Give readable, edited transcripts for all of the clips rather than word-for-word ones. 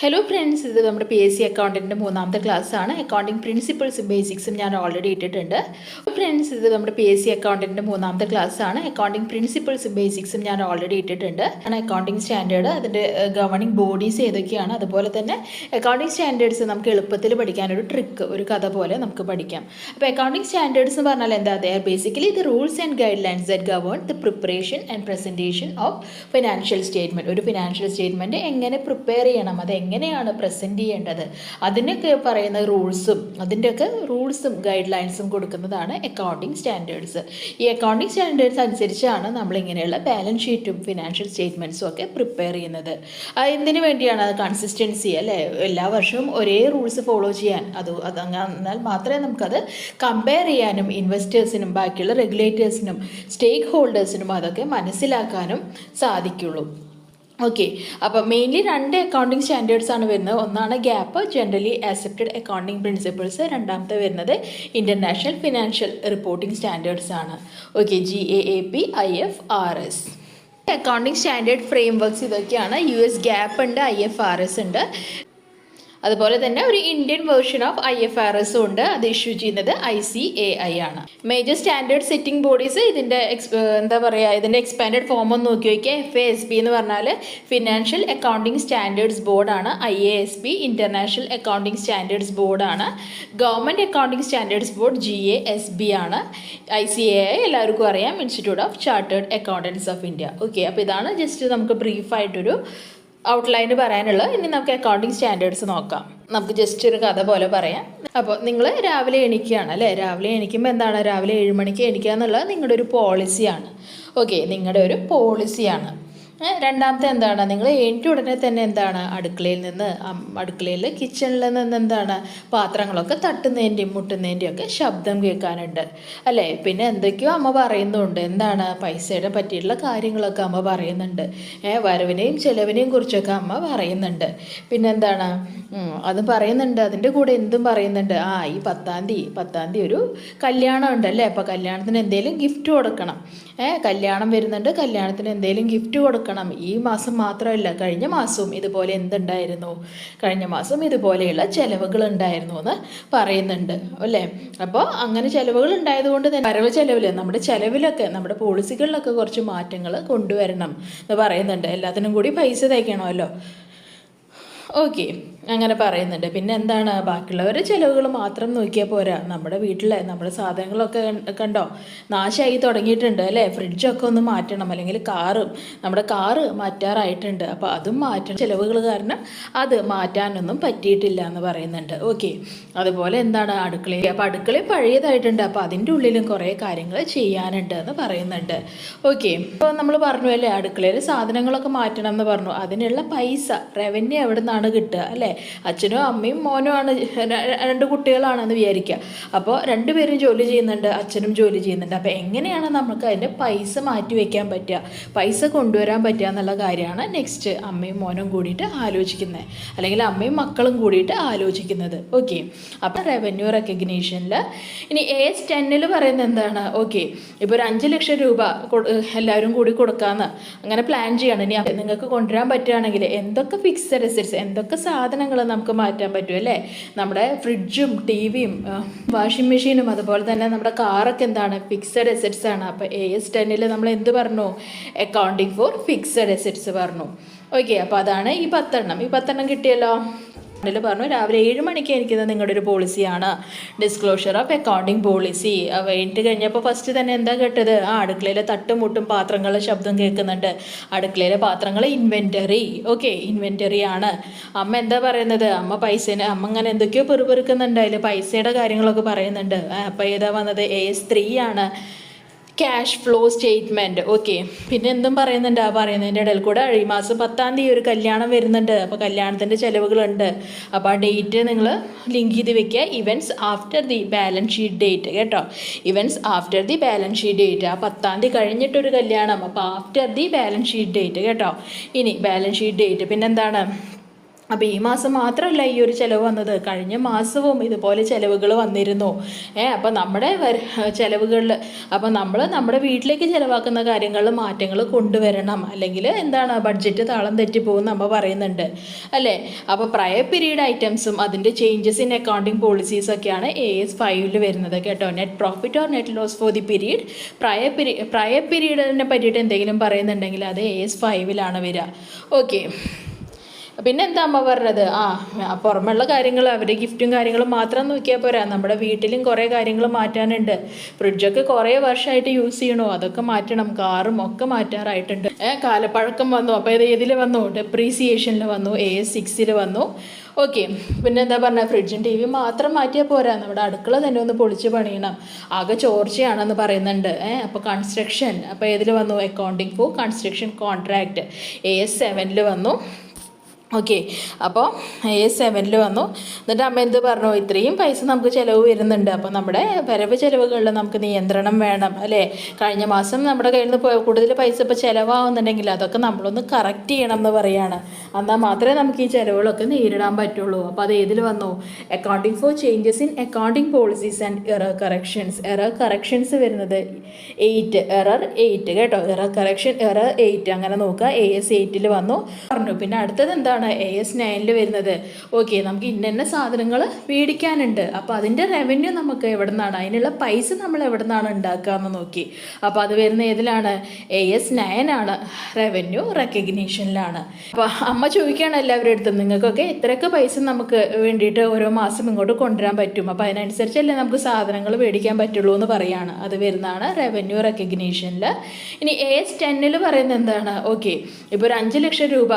Hello friends, ഇത് നമ്മുടെ PSC അക്കൗണ്ടൻറ്റിൻ്റെ മൂന്നാമത്തെ ക്ലാസ്സാണ്. അക്കൗണ്ടിങ് പ്രിൻസിപ്പിൾസും ബേസിക്സും ഞാൻ ഓൾറെഡി ഇട്ടിട്ടുണ്ട്. ഫ്രണ്ട്സ്, ഇത് നമ്മുടെ PSC അക്കൗണ്ടൻറ്റിൻ്റെ മൂന്നാമത്തെ ക്ലാസ്സാണ്. അക്കൗണ്ടിങ് പ്രിൻസിപ്പിൾസും ബേസിക്സും ഞാൻ ഓൾറെഡി ഇട്ടിട്ടുണ്ട്. അക്കൗണ്ടിങ് സ്റ്റാൻഡേർഡ്, അതിൻ്റെ ഗവർണിംഗ് ബോഡീസ് ഏതൊക്കെയാണ്, അതുപോലെ തന്നെ അക്കൗണ്ടിങ് സ്റ്റാൻഡേർഡ്സ് നമുക്ക് എളുപ്പത്തിൽ പഠിക്കാനൊരു ട്രിക്ക്, ഒരു കഥ പോലെ നമുക്ക് പഠിക്കാം. അപ്പോൾ അക്കൗണ്ടിങ് സ്റ്റാൻഡേർഡ്സ് എന്ന് പറഞ്ഞാൽ എന്താ? They are basically the rules and guide lines that govern the preparation and presentation of financial statement. ഒരു ഫിനാൻഷ്യൽ സ്റ്റേറ്റ്മെൻറ്റ് എങ്ങനെ പ്രിപ്പയർ ചെയ്യണം, അത് എങ്ങനെയാണ് പ്രസൻറ്റ് ചെയ്യേണ്ടത്, അതിനൊക്കെ പറയുന്ന റൂൾസും ഗൈഡ് ലൈൻസും കൊടുക്കുന്നതാണ് അക്കൗണ്ടിങ് സ്റ്റാൻഡേർഡ്സ്. ഈ അക്കൗണ്ടിങ് സ്റ്റാൻഡേർഡ്സ് അനുസരിച്ചാണ് നമ്മളിങ്ങനെയുള്ള ബാലൻസ് ഷീറ്റും ഫിനാൻഷ്യൽ സ്റ്റേറ്റ്മെൻറ്റ്സും ഒക്കെ പ്രിപ്പയർ ചെയ്യുന്നത്. എന്തിനു വേണ്ടിയാണ്? അത് കൺസിസ്റ്റൻസി അല്ലേ, എല്ലാ വർഷവും ഒരേ റൂൾസ് ഫോളോ ചെയ്യാൻ. എന്നാൽ മാത്രമേ നമുക്കത് കമ്പയർ ചെയ്യാനും ഇൻവെസ്റ്റേഴ്സിനും ബാക്കിയുള്ള റെഗുലേറ്റേഴ്സിനും സ്റ്റേക്ക് ഹോൾഡേഴ്സിനും അതൊക്കെ മനസ്സിലാക്കാനും സാധിക്കുള്ളൂ. ഓക്കെ, അപ്പോൾ മെയിൻലി രണ്ട് അക്കൗണ്ടിങ് സ്റ്റാൻഡേർഡ്സ് ആണ് വരുന്നത്. ഒന്നാണ് gap, generally accepted accounting principles. രണ്ടാമത്തെ വരുന്നത് ഇൻ്റർനാഷണൽ ഫിനാൻഷ്യൽ റിപ്പോർട്ടിംഗ് സ്റ്റാൻഡേർഡ്സ് ആണ്. Okay, GAAP, IFRS. Accounting standard frame works ഇതൊക്കെയാണ്. US ഗ്യാപ്പ് ഉണ്ട്, IFRS ഉണ്ട്. അതുപോലെ തന്നെ ഒരു ഇന്ത്യൻ വേർഷൻ ഓഫ് IFRS ഉണ്ട്. അത് ഇഷ്യൂ ചെയ്യുന്നത് ICAI ആണ്. മേജർ സ്റ്റാൻഡേർഡ് സെറ്റിംഗ് ബോഡീസ്, ഇതിൻ്റെ ഇതിൻ്റെ എക്സ്പാൻഡഡ് ഫോം ഒന്ന് നോക്കി നോക്കിയാൽ FASB എന്ന് പറഞ്ഞാൽ ഫിനാൻഷ്യൽ അക്കൗണ്ടിങ് സ്റ്റാൻഡേർഡ്സ് ബോർഡാണ്. IASB ഇൻ്റർനാഷണൽ അക്കൗണ്ടിങ് സ്റ്റാൻഡേർഡ്സ് ബോർഡാണ്. Government accounting standards board GASB ആണ്. ICAI എല്ലാവർക്കും അറിയാം, institute of chartered accountants of India. Okay, അപ്പോൾ ഇതാണ് ജസ്റ്റ് നമുക്ക് ബ്രീഫായിട്ടൊരു ഔട്ട്ലൈന് പറയാനുള്ളത്. ഇനി നമുക്ക് അക്കൗണ്ടിങ് സ്റ്റാൻഡേർഡ്സ് നോക്കാം. നമുക്ക് ജസ്റ്റ് ഒരു കഥ പോലെ പറയാം. അപ്പോൾ നിങ്ങൾ രാവിലെ എണീക്കുകയാണ് അല്ലേ? രാവിലെ എണീക്കുമ്പോൾ എന്താണ്? രാവിലെ 7 മണിക്ക് എണീക്കുക എന്നുള്ളത് നിങ്ങളുടെ ഒരു പോളിസിയാണ്. ഓക്കെ, നിങ്ങളുടെ ഒരു പോളിസിയാണ്. രണ്ടാമത്തെ എന്താണ്? നിങ്ങൾ എണീറ്റ ഉടനെ തന്നെ എന്താണ്? അടുക്കളയിൽ കിച്ചണിൽ നിന്ന് എന്താണ്? പാത്രങ്ങളൊക്കെ തട്ടുന്നതിൻ്റെയും മുട്ടുന്നതിൻ്റെയും ഒക്കെ ശബ്ദം കേൾക്കാനുണ്ട് അല്ലേ? പിന്നെ എന്തൊക്കെയോ അമ്മ പറയുന്നുണ്ട്. എന്താണ്? പൈസയുടെ പറ്റിയിട്ടുള്ള കാര്യങ്ങളൊക്കെ അമ്മ പറയുന്നുണ്ട്. വരവിനെയും ചെലവിനെയും കുറിച്ചൊക്കെ അമ്മ പറയുന്നുണ്ട്. പിന്നെന്താണ്? അത് പറയുന്നുണ്ട്. അതിൻ്റെ കൂടെ എന്തും പറയുന്നുണ്ട്. ഈ 10-ാം തീയതി ഒരു കല്യാണം ഉണ്ടല്ലേ, അപ്പോൾ കല്യാണത്തിന് എന്തെങ്കിലും ഗിഫ്റ്റ് കൊടുക്കണം. കല്യാണം വരുന്നുണ്ട്, കല്യാണത്തിന് എന്തെങ്കിലും ഗിഫ്റ്റ് കൊടുക്കണം. ഈ മാസം മാത്രമല്ല, കഴിഞ്ഞ മാസവും ഇതുപോലെ എന്തുണ്ടായിരുന്നു? കഴിഞ്ഞ മാസം ഇതുപോലെയുള്ള ചിലവുകൾ ഉണ്ടായിരുന്നു എന്ന് പറയുന്നുണ്ട് അല്ലേ? അപ്പോൾ അങ്ങനെ ചിലവുകൾ ഉണ്ടായതുകൊണ്ട് തന്നെ വരവ് ചിലവിൽ, നമ്മുടെ ചിലവിലൊക്കെ, നമ്മുടെ പോളിസികളിലൊക്കെ കുറച്ച് മാറ്റങ്ങൾ കൊണ്ടുവരണം എന്ന് പറയുന്നുണ്ട്. എല്ലാത്തിനും കൂടി പൈസ തയ്ക്കണമല്ലോ. ഓക്കെ, അങ്ങനെ പറയുന്നുണ്ട്. പിന്നെ എന്താണ്? ബാക്കിയുള്ളവരുടെ ചിലവുകൾ മാത്രം നോക്കിയാൽ പോരാ. നമ്മുടെ വീട്ടിലെ നമ്മുടെ സാധനങ്ങളൊക്കെ കണ്ടോ നാശമായി തുടങ്ങിയിട്ടുണ്ട് അല്ലേ? ഫ്രിഡ്ജൊക്കെ ഒന്ന് മാറ്റണം, അല്ലെങ്കിൽ നമ്മുടെ കാറ് മാറ്റാറായിട്ടുണ്ട്. അപ്പോൾ അതും മാറ്റണം. ചിലവുകൾ കാരണം അത് മാറ്റാനൊന്നും പറ്റിയിട്ടില്ല എന്ന് പറയുന്നുണ്ട്. ഓക്കെ, അതുപോലെ എന്താണ്? അപ്പോൾ അടുക്കള പഴയതായിട്ടുണ്ട്, അപ്പോൾ അതിൻ്റെ ഉള്ളിലും കുറേ കാര്യങ്ങൾ ചെയ്യാനുണ്ട് എന്ന് പറയുന്നുണ്ട്. ഓക്കെ, ഇപ്പോൾ നമ്മൾ പറഞ്ഞു അല്ലേ, അടുക്കളയിൽ സാധനങ്ങളൊക്കെ മാറ്റണം എന്ന് പറഞ്ഞു. അതിനുള്ള പൈസ, റവന്യൂ എവിടെ നിന്നാണ് കിട്ടുക അല്ലേ? അച്ഛനും അമ്മയും മോനും ആണ്, 2 കുട്ടികളാണെന്ന് വിചാരിക്കുക. അപ്പോൾ 2 പേരും ജോലി ചെയ്യുന്നുണ്ട്, അച്ഛനും ജോലി ചെയ്യുന്നുണ്ട്. അപ്പോൾ എങ്ങനെയാണ് നമുക്ക് അതിൻ്റെ പൈസ മാറ്റി വയ്ക്കാൻ പറ്റുക, പൈസ കൊണ്ടുവരാൻ പറ്റുക എന്നുള്ള കാര്യമാണ് നെക്സ്റ്റ് അമ്മയും മോനും കൂടിയിട്ട് ആലോചിക്കുന്നത്, അല്ലെങ്കിൽ അമ്മയും മക്കളും കൂടിയിട്ട് ആലോചിക്കുന്നത്. ഓക്കെ, അപ്പോൾ റവന്യൂ റെക്കഗ്നീഷനിൽ ഇനി AS10 പറയുന്നത് എന്താണ്? ഓക്കെ, ഇപ്പോൾ ഒരു 5 ലക്ഷം രൂപ എല്ലാവരും കൂടി കൊടുക്കാമെന്ന് അങ്ങനെ പ്ലാൻ ചെയ്യണം. ഇനി നിങ്ങൾക്ക് കൊണ്ടുവരാൻ പറ്റുകയാണെങ്കിൽ എന്തൊക്കെ ഫിക്സഡ് അസറ്റ്സ്, എന്തൊക്കെ സാധനങ്ങൾ നമുക്ക് മാറ്റാൻ പറ്റും അല്ലേ? നമ്മുടെ ഫ്രിഡ്ജും TVയും വാഷിംഗ് മെഷീനും അതുപോലെ തന്നെ നമ്മുടെ കാറൊക്കെ എന്താണ്? ഫിക്സഡ് അസറ്റ്സ് ആണ്. അപ്പോൾ AS10 നമ്മൾ എന്ത് പറഞ്ഞു? അക്കൗണ്ടിങ് ഫോർ ഫിക്സഡ് അസറ്റ്സ് പറഞ്ഞു. ഓക്കെ, അപ്പോൾ അതാണ് ഈ 10 കിട്ടിയല്ലോ. പറഞ്ഞു രാവിലെ 7 മണിക്ക് എനിക്കിത് നിങ്ങളുടെ ഒരു പോളിസിയാണ്, ഡിസ്ക്ലോഷർ ഓഫ് അക്കൗണ്ടിങ് പോളിസി. കഴിഞ്ഞിട്ട് കഴിഞ്ഞപ്പോൾ ഫസ്റ്റ് തന്നെ എന്താ കേട്ടത്? അടുക്കളയിലെ തട്ടുമുട്ടും പാത്രങ്ങളുടെ ശബ്ദം കേൾക്കുന്നുണ്ട്. അടുക്കളയിലെ പാത്രങ്ങൾ ഇൻവെൻറ്ററി. ഓക്കെ, ഇൻവെൻറ്ററി ആണ്. അമ്മ എന്താ പറയുന്നത്? അമ്മ അങ്ങനെ എന്തൊക്കെയോ പെറുപെറുക്കുന്നുണ്ട്, അതിൽ പൈസയുടെ കാര്യങ്ങളൊക്കെ പറയുന്നുണ്ട്. അപ്പോൾ ഏതാ വന്നത്? AS3 ആണ്, ക്യാഷ് ഫ്ലോ സ്റ്റേറ്റ്മെൻറ്റ്. ഓക്കെ, പിന്നെ എന്തും പറയുന്നുണ്ട്. പറയുന്നതിൻ്റെ ഇടയിൽ കൂടെ ഈ മാസം 10-ാം തീയതി ഒരു കല്യാണം വരുന്നുണ്ട്, അപ്പോൾ കല്യാണത്തിൻ്റെ ചിലവുകളുണ്ട്. അപ്പോൾ ആ ഡേറ്റ് നിങ്ങൾ ലിങ്ക് ചെയ്ത് വെക്കുക. Events after the balance sheet date കേട്ടോ. Events after the balance sheet date. ആ 10-ാം തീയതി കഴിഞ്ഞിട്ടൊരു കല്യാണം, അപ്പോൾ after the balance sheet date കേട്ടോ. ഇനി ബാലൻസ് ഷീറ്റ് ഡേറ്റ് പിന്നെന്താണ്? അപ്പോൾ ഈ മാസം മാത്രമല്ല ഈ ഒരു ചിലവ് വന്നത്, കഴിഞ്ഞ മാസവും ഇതുപോലെ ചിലവുകൾ വന്നിരുന്നു. അപ്പോൾ നമ്മുടെ ചിലവുകളിൽ അപ്പോൾ നമ്മൾ നമ്മുടെ വീട്ടിലേക്ക് ചിലവാക്കുന്ന കാര്യങ്ങളിൽ മാറ്റങ്ങൾ കൊണ്ടുവരണം, അല്ലെങ്കിൽ എന്താണ് ബഡ്ജറ്റ് താളം തെറ്റിപ്പോകും നമ്മൾ പറയുന്നുണ്ട് അല്ലേ. അപ്പോൾ പ്രയർ പീരീഡ് ഐറ്റംസും അതിൻ്റെ ചേഞ്ചസ് ഇൻ അക്കൗണ്ടിങ് പോളിസീസൊക്കെയാണ് AS5 വരുന്നത് കേട്ടോ. Net profit or net loss for the period, prior പീരീഡിനെ പറ്റിയിട്ട് എന്തെങ്കിലും പറയുന്നുണ്ടെങ്കിൽ അത് AS5 വരിക. ഓക്കെ, പിന്നെ എന്താ അമ്മ പറഞ്ഞത്, പുറമെയുള്ള കാര്യങ്ങൾ അവരുടെ ഗിഫ്റ്റും കാര്യങ്ങളും മാത്രം നോക്കിയാൽ പോരാ, നമ്മുടെ വീട്ടിലും കുറേ കാര്യങ്ങൾ മാറ്റാനുണ്ട്. ഫ്രിഡ്ജൊക്കെ കുറേ വർഷമായിട്ട് യൂസ് ചെയ്യണോ, അതൊക്കെ മാറ്റണം. കാറും ഒക്കെ മാറ്റാറായിട്ടുണ്ട്, കാലപ്പഴക്കം വന്നു. അപ്പോൾ ഇത് ഏതിൽ വന്നു, ഡെപ്രീസിയേഷനിൽ വന്നു, AS6 വന്നു. ഓക്കെ, പിന്നെ എന്താ പറഞ്ഞാൽ ഫ്രിഡ്ജും TV മാത്രം മാറ്റിയാൽ പോരാ, നമ്മുടെ അടുക്കള തന്നെ ഒന്ന് പൊളിച്ച് പണിയണം, ആകെ ചോർച്ചയാണെന്ന് പറയുന്നുണ്ട്. അപ്പോൾ കൺസ്ട്രക്ഷൻ, അപ്പോൾ ഏതിൽ വന്നു, accounting four construction contract AS7 വന്നു. ഓക്കെ, അപ്പോൾ AS7 വന്നു. എന്നിട്ട് അമ്മ എന്ത് പറഞ്ഞു, ഇത്രയും പൈസ നമുക്ക് ചിലവ് വരുന്നുണ്ട്, അപ്പോൾ നമ്മുടെ വരവ് ചിലവുകളിൽ നമുക്ക് നിയന്ത്രണം വേണം അല്ലേ. കഴിഞ്ഞ മാസം നമ്മുടെ കയ്യിൽ നിന്ന് കൂടുതൽ പൈസ ഇപ്പോൾ ചിലവാകുന്നുണ്ടെങ്കിൽ അതൊക്കെ നമ്മളൊന്ന് കറക്റ്റ് ചെയ്യണം എന്ന് പറയുകയാണ്. എന്നാൽ മാത്രമേ നമുക്ക് ഈ ചിലവുകളൊക്കെ നേരിടാൻ പറ്റുള്ളൂ. അപ്പോൾ അത് ഏതിൽ വന്നു, accounting four changes in accounting policies and error corrections വരുന്നത് 8 കേട്ടോ. എറർ 8 അങ്ങനെ നോക്കുക, AS8 വന്നു പറഞ്ഞു. പിന്നെ അടുത്തത് എന്താണ്, AS9 വരുന്നത്. ഓക്കെ, നമുക്ക് ഇന്ന സാധനങ്ങൾ മേടിക്കാനുണ്ട്, അപ്പോൾ അതിൻ്റെ റവന്യൂ നമുക്ക് എവിടെ നിന്നാണ്, അതിനുള്ള പൈസ നമ്മൾ എവിടെ നിന്നാണ് ഉണ്ടാക്കാമെന്ന് നോക്കി. അപ്പോൾ അത് വരുന്ന ഏതിലാണ്, AS9 റവന്യൂ റെക്കഗ്നീഷനിലാണ്. അപ്പോൾ അമ്മ ചോദിക്കുകയാണ് എല്ലാവരുടെ അടുത്തും, നിങ്ങൾക്കൊക്കെ എത്രയൊക്കെ പൈസ നമുക്ക് വേണ്ടിയിട്ട് ഓരോ മാസം ഇങ്ങോട്ട് കൊണ്ടുവരാൻ പറ്റും, അപ്പോൾ അതിനനുസരിച്ചല്ലേ നമുക്ക് സാധനങ്ങൾ മേടിക്കാൻ പറ്റുള്ളൂ എന്ന് പറയുകയാണ്. അത് വരുന്നതാണ് റവന്യൂ റെക്കഗ്നീഷനിൽ. ഇനി AS10 പറയുന്നത് എന്താണ്, ഓക്കെ, ഇപ്പോൾ ഒരു 5 ലക്ഷം രൂപ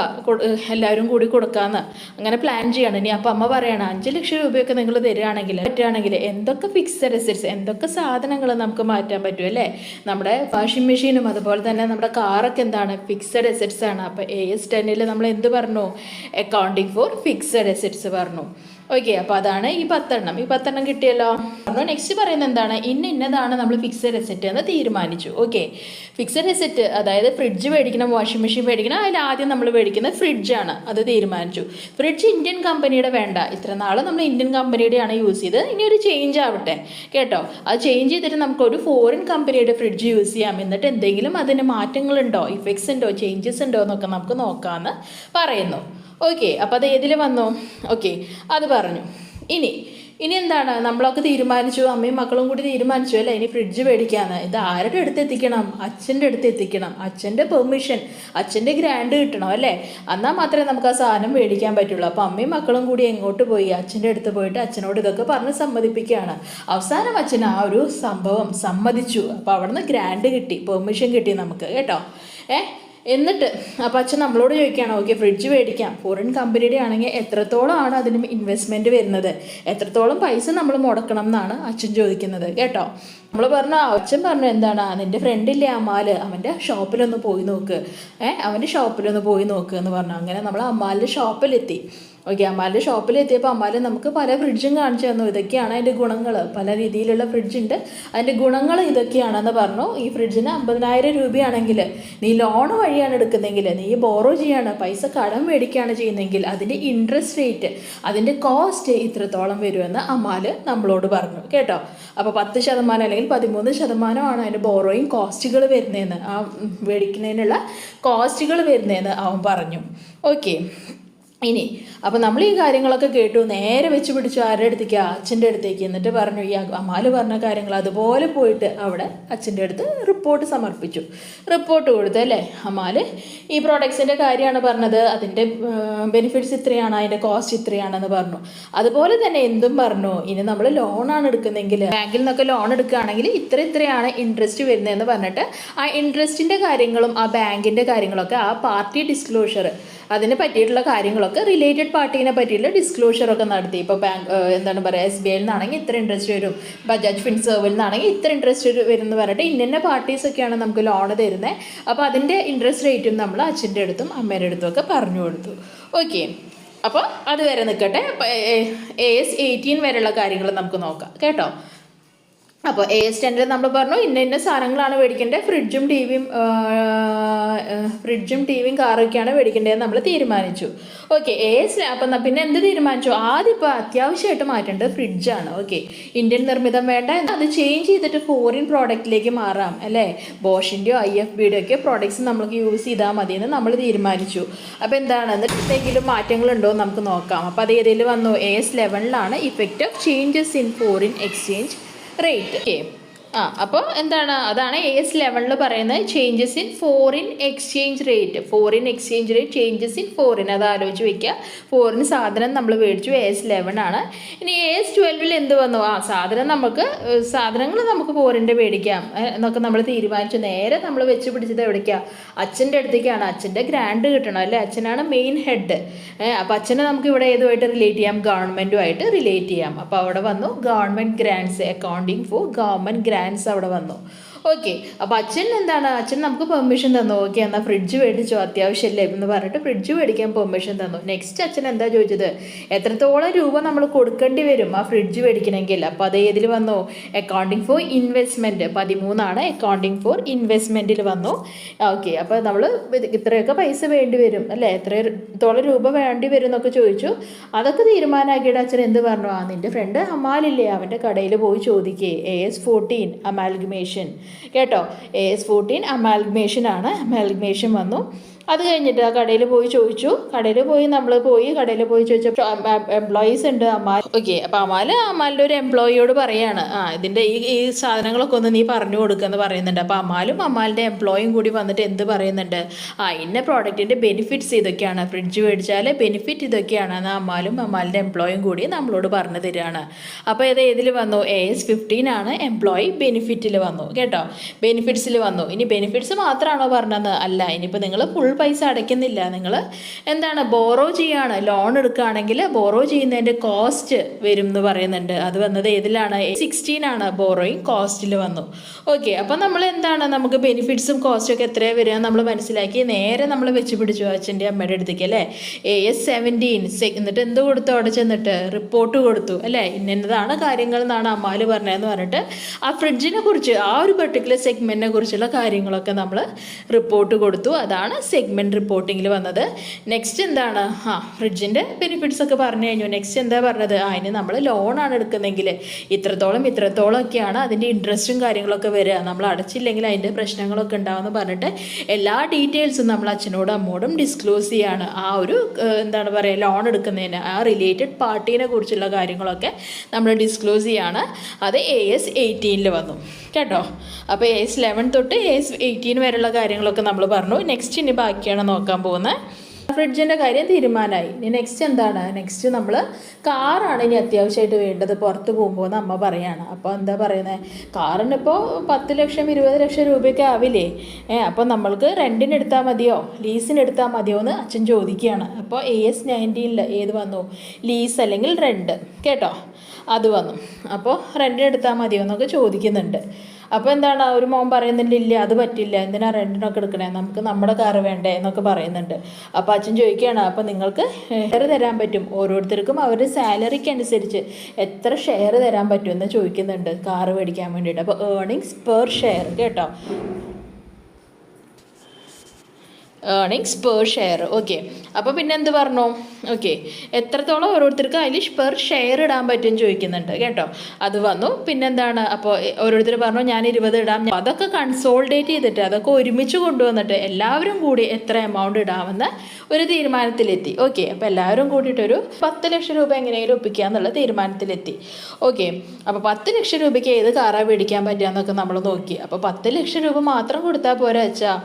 എല്ലാവരും കൂടി കൊടുക്കാമെന്ന് അങ്ങനെ പ്ലാൻ ചെയ്യണം. ഇനി അപ്പോൾ അമ്മ പറയണം, 5 ലക്ഷം രൂപയൊക്കെ നിങ്ങൾ പറ്റുകയാണെങ്കിൽ എന്തൊക്കെ ഫിക്സഡ് അസറ്റ്സ്, എന്തൊക്കെ സാധനങ്ങൾ നമുക്ക് മാറ്റാൻ പറ്റും അല്ലേ. നമ്മുടെ വാഷിംഗ് മെഷീനും അതുപോലെ തന്നെ നമ്മുടെ കാറൊക്കെ എന്താണ്, ഫിക്സഡ് അസറ്റ്സ് ആണ്. അപ്പോൾ AS10 നമ്മൾ എന്ത് പറഞ്ഞു, അക്കൗണ്ടിങ് ഫോർ ഫിക്സഡ് അസറ്റ്സ് പറഞ്ഞു. ഓക്കെ, അപ്പോൾ അതാണ് ഈ 10 കിട്ടിയല്ലോ. നെക്സ്റ്റ് പറയുന്നത് എന്താണ്, ഇന്നതാണ് നമ്മൾ ഫിക്സഡ് അസറ്റ് എന്ന് തീരുമാനിച്ചു. ഓക്കെ, ഫിക്സഡ് അസറ്റ് അതായത് ഫ്രിഡ്ജ് മേടിക്കണം, വാഷിംഗ് മെഷീൻ മേടിക്കണം, അതിൽ ആദ്യം നമ്മൾ മേടിക്കുന്നത് ഫ്രിഡ്ജാണ്, അത് തീരുമാനിച്ചു. ഫ്രിഡ്ജ് ഇന്ത്യൻ കമ്പനിയുടെ വേണ്ട, ഇത്ര നാൾ നമ്മൾ ഇന്ത്യൻ കമ്പനിയുടെയാണ് യൂസ് ചെയ്തത്, ഇനി ഒരു ചേഞ്ച് ആവട്ടെ കേട്ടോ. അത് ചേഞ്ച് ചെയ്തിട്ട് നമുക്കൊരു ഫോറിൻ കമ്പനിയുടെ ഫ്രിഡ്ജ് യൂസ് ചെയ്യാം. എന്നിട്ട് എന്തെങ്കിലും അതിന് മാറ്റങ്ങളുണ്ടോ, ഇഫക്ട്സ് ഉണ്ടോ, ചേഞ്ചസ് ഉണ്ടോ എന്നൊക്കെ നമുക്ക് നോക്കാമെന്ന് പറയുന്നു. ഓക്കെ, അപ്പോൾ അത് ഏതിൽ വന്നു, ഓക്കെ അത് പറഞ്ഞു. ഇനി എന്താണ്, നമ്മളൊക്കെ തീരുമാനിച്ചു, അമ്മയും മക്കളും കൂടി തീരുമാനിച്ചു അല്ലേ, ഇനി ഫ്രിഡ്ജ് മേടിക്കാമെന്ന്. ഇത് ആരുടെ അടുത്ത് എത്തിക്കണം, അച്ഛൻ്റെ അടുത്ത് എത്തിക്കണം, അച്ഛൻ്റെ പെർമിഷൻ, അച്ഛൻ്റെ ഗ്രാൻഡ് കിട്ടണം അല്ലേ, എന്നാൽ മാത്രമേ നമുക്ക് ആ സാധനം മേടിക്കാൻ പറ്റുള്ളൂ. അപ്പോൾ അമ്മയും മക്കളും കൂടി എങ്ങോട്ട് പോയി, അച്ഛൻ്റെ അടുത്ത് പോയിട്ട് അച്ഛനോട് ഇതൊക്കെ പറഞ്ഞ് സമ്മതിപ്പിക്കുകയാണ്. അവസാനം അച്ഛൻ ആ ഒരു സംഭവം സമ്മതിച്ചു. അപ്പോൾ അവിടെ നിന്ന് ഗ്രാൻഡ് കിട്ടി, പെർമിഷൻ കിട്ടി നമുക്ക് കേട്ടോ. എന്നിട്ട് അപ്പോൾ അച്ഛൻ നമ്മളോട് ചോദിക്കുകയാണ്, ഓക്കെ ഫ്രിഡ്ജ് മേടിക്കാം, ഫോറിൻ കമ്പനിയുടെ ആണെങ്കിൽ എത്രത്തോളമാണ് അതിന് ഇൻവെസ്റ്റ്മെൻറ്റ് വരുന്നത്, എത്രത്തോളം പൈസ നമ്മൾ മുടക്കണം എന്നാണ് അച്ഛൻ ചോദിക്കുന്നത് കേട്ടോ. നമ്മൾ പറഞ്ഞു, അച്ഛൻ പറഞ്ഞു എന്താണ്, നിൻ്റെ ഫ്രണ്ടില്ലേ അമ്മാൽ, അവൻ്റെ ഷോപ്പിലൊന്ന് പോയി നോക്ക്, അവൻ്റെ ഷോപ്പിലൊന്ന് പോയി നോക്ക് എന്ന് പറഞ്ഞു. അങ്ങനെ നമ്മൾ അമ്മാലിൻ്റെ ഷോപ്പിലെത്തി. ഓക്കെ, അമ്മാലിൻ്റെ ഷോപ്പിലെത്തിയപ്പോൾ അമ്മാൽ നമുക്ക് പല ഫ്രിഡ്ജും കാണിച്ചു തന്നു. ഇതൊക്കെയാണ് അതിൻ്റെ ഗുണങ്ങൾ, പല രീതിയിലുള്ള ഫ്രിഡ്ജുണ്ട്, അതിൻ്റെ ഗുണങ്ങൾ ഇതൊക്കെയാണെന്ന് പറഞ്ഞു. ഈ ഫ്രിഡ്ജിന് 50,000 രൂപയാണെങ്കിൽ നീ ലോൺ വഴിയാണ് എടുക്കുന്നതെങ്കിൽ, നീ ബോറോ ചെയ്യാണ്, പൈസ കടം മേടിക്കുകയാണ് ചെയ്യുന്നതെങ്കിൽ അതിൻ്റെ ഇൻട്രസ്റ്റ് റേറ്റ്, അതിൻ്റെ കോസ്റ്റ് ഇത്രത്തോളം വരുമെന്ന് അമ്മാൽ നമ്മളോട് പറഞ്ഞു കേട്ടോ. അപ്പോൾ 10% അല്ലെങ്കിൽ 13% അതിൻ്റെ ബോറോയിങ് കോസ്റ്റുകൾ വരുന്നതെന്ന്, ആ മേടിക്കുന്നതിനുള്ള കോസ്റ്റുകൾ വരുന്നതെന്ന് അവൻ പറഞ്ഞു. ഓക്കെ, ഇനി അപ്പോൾ നമ്മൾ ഈ കാര്യങ്ങളൊക്കെ കേട്ടു, നേരെ വെച്ച് പിടിച്ചു ആരുടെ അടുത്തേക്ക്, അച്ഛൻ്റെ അടുത്തേക്ക്. എന്നിട്ട് പറഞ്ഞു, ഈ അമ്മാൽ പറഞ്ഞ കാര്യങ്ങൾ അതുപോലെ പോയിട്ട് അവിടെ അച്ഛൻ്റെ അടുത്ത് റിപ്പോർട്ട് സമർപ്പിച്ചു. റിപ്പോർട്ട് കൊടുത്തു അല്ലേ. അമ്മാൽ ഈ പ്രോഡക്ട്സിൻ്റെ കാര്യമാണ് പറഞ്ഞത്, അതിൻ്റെ ബെനിഫിറ്റ്സ് ഇത്രയാണ്, അതിൻ്റെ കോസ്റ്റ് ഇത്രയാണെന്ന് പറഞ്ഞു. അതുപോലെ തന്നെ എന്തും പറഞ്ഞു, ഇനി നമ്മൾ ലോണാണ് എടുക്കുന്നതെങ്കിൽ, ബാങ്കിൽ നിന്നൊക്കെ ലോൺ എടുക്കുകയാണെങ്കിൽ ഇത്രയാണ് ഇൻട്രസ്റ്റ് വരുന്നതെന്ന് പറഞ്ഞിട്ട് ആ ഇൻട്രസ്റ്റിൻ്റെ കാര്യങ്ങളും ആ ബാങ്കിൻ്റെ കാര്യങ്ങളൊക്കെ, ആ പാർട്ടി ഡിസ്ക്ലോഷർ, അതിനെ പറ്റിയിട്ടുള്ള കാര്യങ്ങളൊക്കെ, റിലേറ്റഡ് പാർട്ടീനെ പറ്റിയിട്ടുള്ള ഡിസ്ക്ലോഷറൊക്കെ നടത്തി. ഇപ്പോൾ ബാങ്ക് എന്താണ് പറയുക, SBIയിൽ നിന്നാണെങ്കിൽ ഇത്ര ഇൻട്രസ്റ്റ് വരും, ബജാജ് ഫിൻസർവിൽ നിന്നാണെങ്കിൽ ഇത്ര ഇൻട്രസ്റ്റ് വരും എന്ന് പറഞ്ഞിട്ട് ഇന്ന പാർട്ടീസൊക്കെയാണ് നമുക്ക് ലോൺ തരുന്നത്. അപ്പോൾ അതിൻ്റെ ഇൻട്രസ്റ്റ് റേറ്റും നമ്മൾ അച്ഛൻ്റെ അടുത്തും അമ്മയുടെ അടുത്തും ഒക്കെ പറഞ്ഞു കൊടുത്തു. ഓക്കെ, അപ്പോൾ അത് വരെ നിൽക്കട്ടെ. AS18 വരെയുള്ള കാര്യങ്ങൾ നമുക്ക് നോക്കാം കേട്ടോ. അപ്പോൾ A10 നമ്മൾ പറഞ്ഞു ഇന്ന സാധനങ്ങളാണ് മേടിക്കേണ്ടത്, ഫ്രിഡ്ജും ടി വിയും കാറൊക്കെയാണ് മേടിക്കേണ്ടത് നമ്മൾ തീരുമാനിച്ചു. ഓക്കെ, അപ്പം പിന്നെ എന്ത് തീരുമാനിച്ചു? ആദ്യം ഇപ്പോൾ അത്യാവശ്യമായിട്ട് മാറ്റേണ്ടത് ഫ്രിഡ്ജാണ്. ഓക്കെ, ഇന്ത്യൻ നിർമ്മിതം വേണ്ട, അത് ചേഞ്ച് ചെയ്തിട്ട് ഫോറിൻ പ്രോഡക്റ്റിലേക്ക് മാറാം അല്ലേ. ബോഷിൻ്റെയോ IFBയുടെ ഒക്കെ പ്രോഡക്ട്സ് നമുക്ക് യൂസ് ചെയ്താൽ മതി എന്ന് നമ്മൾ തീരുമാനിച്ചു. അപ്പോൾ എന്താണ്, എന്നിട്ട് എന്തെങ്കിലും മാറ്റങ്ങളുണ്ടോ എന്ന് നമുക്ക് നോക്കാം. അപ്പോൾ അത് ഏതിൽ വന്നു? AS11 effect of changes in foreign exchange rate. Okay, അപ്പോൾ എന്താണ്, അതാണ് AS11 പറയുന്നത് changes in foreign exchange rate. Foreign exchange rate changes in foreign, അത് ആലോചിച്ച് വയ്ക്കുക. ഫോറിൻ സാധനം നമ്മൾ മേടിച്ചു, AS11. ഇനി AS12 എന്ത് വന്നു? സാധനങ്ങൾ നമുക്ക് ഫോറിൻ്റെ മേടിക്കാം എന്നൊക്കെ നമ്മൾ തീരുമാനിച്ചു. നേരെ നമ്മൾ വെച്ച് പിടിച്ചത് എവിടേക്കാണ്? അച്ഛൻ്റെ അടുത്തേക്കാണ്. അച്ഛൻ്റെ ഗ്രാൻഡ് കിട്ടണം അല്ലേ, അച്ഛനാണ് മെയിൻ ഹെഡ്. അപ്പോൾ അച്ഛനെ നമുക്ക് ഇവിടെ ഏതുമായിട്ട് റിലേറ്റ് ചെയ്യാം? ഗവൺമെൻറ്റുമായിട്ട് റിലേറ്റ് ചെയ്യാം. അപ്പോൾ അവിടെ വന്നു government grants, accounting for government grants അവിടെ വന്നു. ഓക്കെ, അപ്പോൾ അച്ഛൻ നമുക്ക് പെർമിഷൻ തന്നു. ഓക്കെ, എന്നാൽ ഫ്രിഡ്ജ് മേടിച്ചോ, അത്യാവശ്യമല്ലേ എന്ന് പറഞ്ഞിട്ട് ഫ്രിഡ്ജ് മേടിക്കാൻ പെർമിഷൻ തന്നു. നെക്സ്റ്റ് അച്ഛൻ എന്താ ചോദിച്ചത്? എത്രത്തോളം രൂപ നമ്മൾ കൊടുക്കേണ്ടി വരും ആ ഫ്രിഡ്ജ് മേടിക്കണമെങ്കിൽ? അപ്പോൾ അത് ഏതിൽ വന്നു? Accounting for investment 13 accounting for ഇൻവെസ്റ്റ്മെൻറ്റിൽ വന്നു. ഓക്കെ, അപ്പോൾ നമ്മൾ ഇത്രയൊക്കെ പൈസ വേണ്ടി വരും അല്ലേ, എത്രത്തോളം രൂപ വേണ്ടി വരും എന്നൊക്കെ ചോദിച്ചു. അതൊക്കെ തീരുമാനമാക്കിയിട്ട് അച്ഛൻ എന്ത് പറഞ്ഞു? നിൻ്റെ ഫ്രണ്ട് അമാലില്ലേ, അവൻ്റെ കടയിൽ പോയി ചോദിക്കേ, AS14 അമാൽഗമേഷൻ കേട്ടോ. AS14 അമാൽഗമേഷൻ വന്നു. അത് കഴിഞ്ഞിട്ട് ആ കടയിൽ പോയി ചോദിച്ചു. കടയിൽ പോയി ചോദിച്ചപ്പോൾ എംപ്ലോയീസ് ഉണ്ട് അമാൽ. ഓക്കെ, അപ്പോൾ അമാലിൻ്റെ ഒരു എംപ്ലോയിയോട് പറയാണ്, ഇതിൻ്റെ ഈ സാധനങ്ങളൊക്കെ ഒന്ന് നീ പറഞ്ഞു കൊടുക്കുമെന്ന് പറയുന്നുണ്ട്. അപ്പോൾ അമാലിൻ്റെ എംപ്ലോയിയും കൂടി വന്നിട്ട് എന്ത് പറയുന്നുണ്ട്? ഇന്ന പ്രോഡക്റ്റിൻ്റെ ബെനിഫിറ്റ്സ് ഇതൊക്കെയാണ്, ഫ്രിഡ്ജ് മേടിച്ചാൽ ബെനിഫിറ്റ് ഇതൊക്കെയാണ് എന്ന് അമാലിൻ്റെ എംപ്ലോയിയും കൂടി നമ്മളോട് പറഞ്ഞു തരികയാണ്. അപ്പോൾ ഇത് ഏതിൽ വന്നു? AS15 എംപ്ലോയി ബെനിഫിറ്റിൽ വന്നു കേട്ടോ, ബെനിഫിറ്റ്സിൽ വന്നു. ഇനി ബെനിഫിറ്റ്സ് മാത്രമാണോ പറഞ്ഞത്? അല്ല, ഇനിയിപ്പോൾ നിങ്ങൾ ഫുൾ പൈസ അടയ്ക്കുന്നില്ല, നിങ്ങൾ എന്താണ് ബോറോ ചെയ്യാണ്. ലോൺ എടുക്കുകയാണെങ്കിൽ ബോറോ ചെയ്യുന്നതിൻ്റെ കോസ്റ്റ് വരും എന്ന് പറയുന്നുണ്ട്. അത് വന്നത് ഏതിലാണ്? 16 ബോറോയിങ് കോസ്റ്റിൽ വന്നു. ഓക്കെ, അപ്പം നമ്മൾ നമുക്ക് ബെനിഫിറ്റ്സും കോസ്റ്റും ഒക്കെ എത്രയാണ് വരിക നമ്മൾ മനസ്സിലാക്കി. നേരെ നമ്മൾ വെച്ച് പിടിച്ചു അച്ഛൻ്റെ അമ്മയുടെ അടുത്തേക്ക് അല്ലേ. AS17 എന്നിട്ട് എന്ത് കൊടുത്തു? അവിടെ ചെന്നിട്ട് റിപ്പോർട്ട് കൊടുത്തു അല്ലേ, ഇന്നതാണ് കാര്യങ്ങൾ എന്നാണ് അമ്മാല് പറഞ്ഞതെന്ന് പറഞ്ഞിട്ട് ആ ഫ്രിഡ്ജിനെ കുറിച്ച്, ആ ഒരു പെർട്ടിക്കുലർ സെഗ്മെൻറ്റിനെ കുറിച്ചുള്ള കാര്യങ്ങളൊക്കെ നമ്മൾ റിപ്പോർട്ട് കൊടുത്തു. അതാണ് സെഗ്മെൻറ്റ് റിപ്പോർട്ടിങ്ങിൽ വന്നത്. നെക്സ്റ്റ് എന്താണ്? ഫ്രിഡ്ജിൻ്റെ ബെനിഫിറ്റ്സ് ഒക്കെ പറഞ്ഞു കഴിഞ്ഞു. നെക്സ്റ്റ് എന്താ പറഞ്ഞത്? അതിന് നമ്മൾ ലോണാണ് എടുക്കുന്നതെങ്കിൽ ഇത്രത്തോളം ഒക്കെയാണ് അതിൻ്റെ ഇൻട്രസ്റ്റും കാര്യങ്ങളൊക്കെ വരിക, നമ്മൾ അടച്ചില്ലെങ്കിൽ അതിൻ്റെ പ്രശ്നങ്ങളൊക്കെ ഉണ്ടാവുമെന്ന് പറഞ്ഞിട്ട് എല്ലാ ഡീറ്റെയിൽസും നമ്മൾ അച്ഛനോടും അമ്മോടും ഡിസ്ക്ലോസ് ചെയ്യാണ്. ആ ഒരു ലോൺ എടുക്കുന്നതിന് ആ റിലേറ്റഡ് പാർട്ടീനെ കുറിച്ചുള്ള കാര്യങ്ങളൊക്കെ നമ്മൾ ഡിസ്ക്ലോസ് ചെയ്യാണ്. അത് AS18 വന്നു കേട്ടോ. അപ്പോൾ AS11 തൊട്ട് AS18 വരെയുള്ള കാര്യങ്ങളൊക്കെ നമ്മൾ പറഞ്ഞു. നെക്സ്റ്റ് ഇനി ബാക്കിയാണ് നോക്കാൻ പോകുന്നത്. ഫ്രിഡ്ജിൻ്റെ കാര്യം തീരുമാനമായി. ഇനി നെക്സ്റ്റ് എന്താണ്? നെക്സ്റ്റ് നമ്മൾ കാറാണ് ഇനി അത്യാവശ്യമായിട്ട് വേണ്ടത് പുറത്ത് പോകുമ്പോൾ എന്ന് അമ്മ പറയാണ്. അപ്പോൾ എന്താ പറയുന്നത്? കാറിനിപ്പോൾ 10 ലക്ഷം 20 ലക്ഷം രൂപയൊക്കെ ആവില്ലേ? അപ്പോൾ നമ്മൾക്ക് റെൻറ്റിന് എടുത്താൽ മതിയോ ലീസിന് എടുത്താൽ മതിയോ എന്ന് അച്ഛൻ ചോദിക്കുകയാണ്. അപ്പോൾ AS19 ഏത് വന്നു? ലീസ് അല്ലെങ്കിൽ റെൻറ്റ് കേട്ടോ, അത് വന്നു. അപ്പോൾ റെൻറ്റിന് എടുത്താൽ മതിയോ എന്നൊക്കെ ചോദിക്കുന്നുണ്ട്. അപ്പോൾ എന്താണ്, ഒരു മോൻ പറയുന്നുണ്ട് ഇല്ല അത് പറ്റില്ല, എന്തിനാ റെൻറ്റിനൊക്കെ എടുക്കണേ, നമുക്ക് നമ്മുടെ കാറ് വേണ്ടേ എന്നൊക്കെ പറയുന്നുണ്ട്. അപ്പോൾ അച്ഛൻ ചോദിക്കുകയാണ്, അപ്പോൾ നിങ്ങൾക്ക് ഷെയർ തരാൻ പറ്റും, ഓരോരുത്തർക്കും അവരുടെ സാലറിക്ക് അനുസരിച്ച് എത്ര ഷെയർ തരാൻ പറ്റുമെന്ന് ചോദിക്കുന്നുണ്ട് കാറ് മേടിക്കാൻ വേണ്ടിയിട്ട്. അപ്പോൾ ഏർണിങ്സ് പെർ ഷെയർ കേട്ടോ, ഏർണിങ്സ് പെർ ഷെയർ. ഓക്കെ, അപ്പോൾ പിന്നെ എന്ത് പറഞ്ഞു? ഓക്കെ, എത്രത്തോളം ഓരോരുത്തർക്ക് അതിൽ പെർ ഷെയർ ഇടാൻ പറ്റും ചോദിക്കുന്നുണ്ട് കേട്ടോ, അത് വന്നു. പിന്നെന്താണ്? അപ്പോൾ ഓരോരുത്തർ പറഞ്ഞു ഞാൻ 20 ഇടാം. അതൊക്കെ കൺസോൾഡേറ്റ് ചെയ്തിട്ട് അതൊക്കെ ഒരുമിച്ച് കൊണ്ടുവന്നിട്ട് എല്ലാവരും കൂടി എത്ര എമൗണ്ട് ഇടാമെന്ന് ഒരു തീരുമാനത്തിലെത്തി. ഓക്കെ, അപ്പോൾ എല്ലാവരും കൂടിയിട്ടൊരു 10 ലക്ഷം രൂപ എങ്ങനെയെങ്കിലും ഒപ്പിക്കുക എന്നുള്ള തീരുമാനത്തിലെത്തി. ഓക്കെ, അപ്പോൾ 10 ലക്ഷം രൂപയ്ക്ക് ഏത് കാറാണ് മേടിക്കാൻ പറ്റുക എന്നൊക്കെ നമ്മൾ നോക്കി. അപ്പോൾ 10 ലക്ഷം രൂപ മാത്രം കൊടുത്താൽ പോരാ വെച്ചാൽ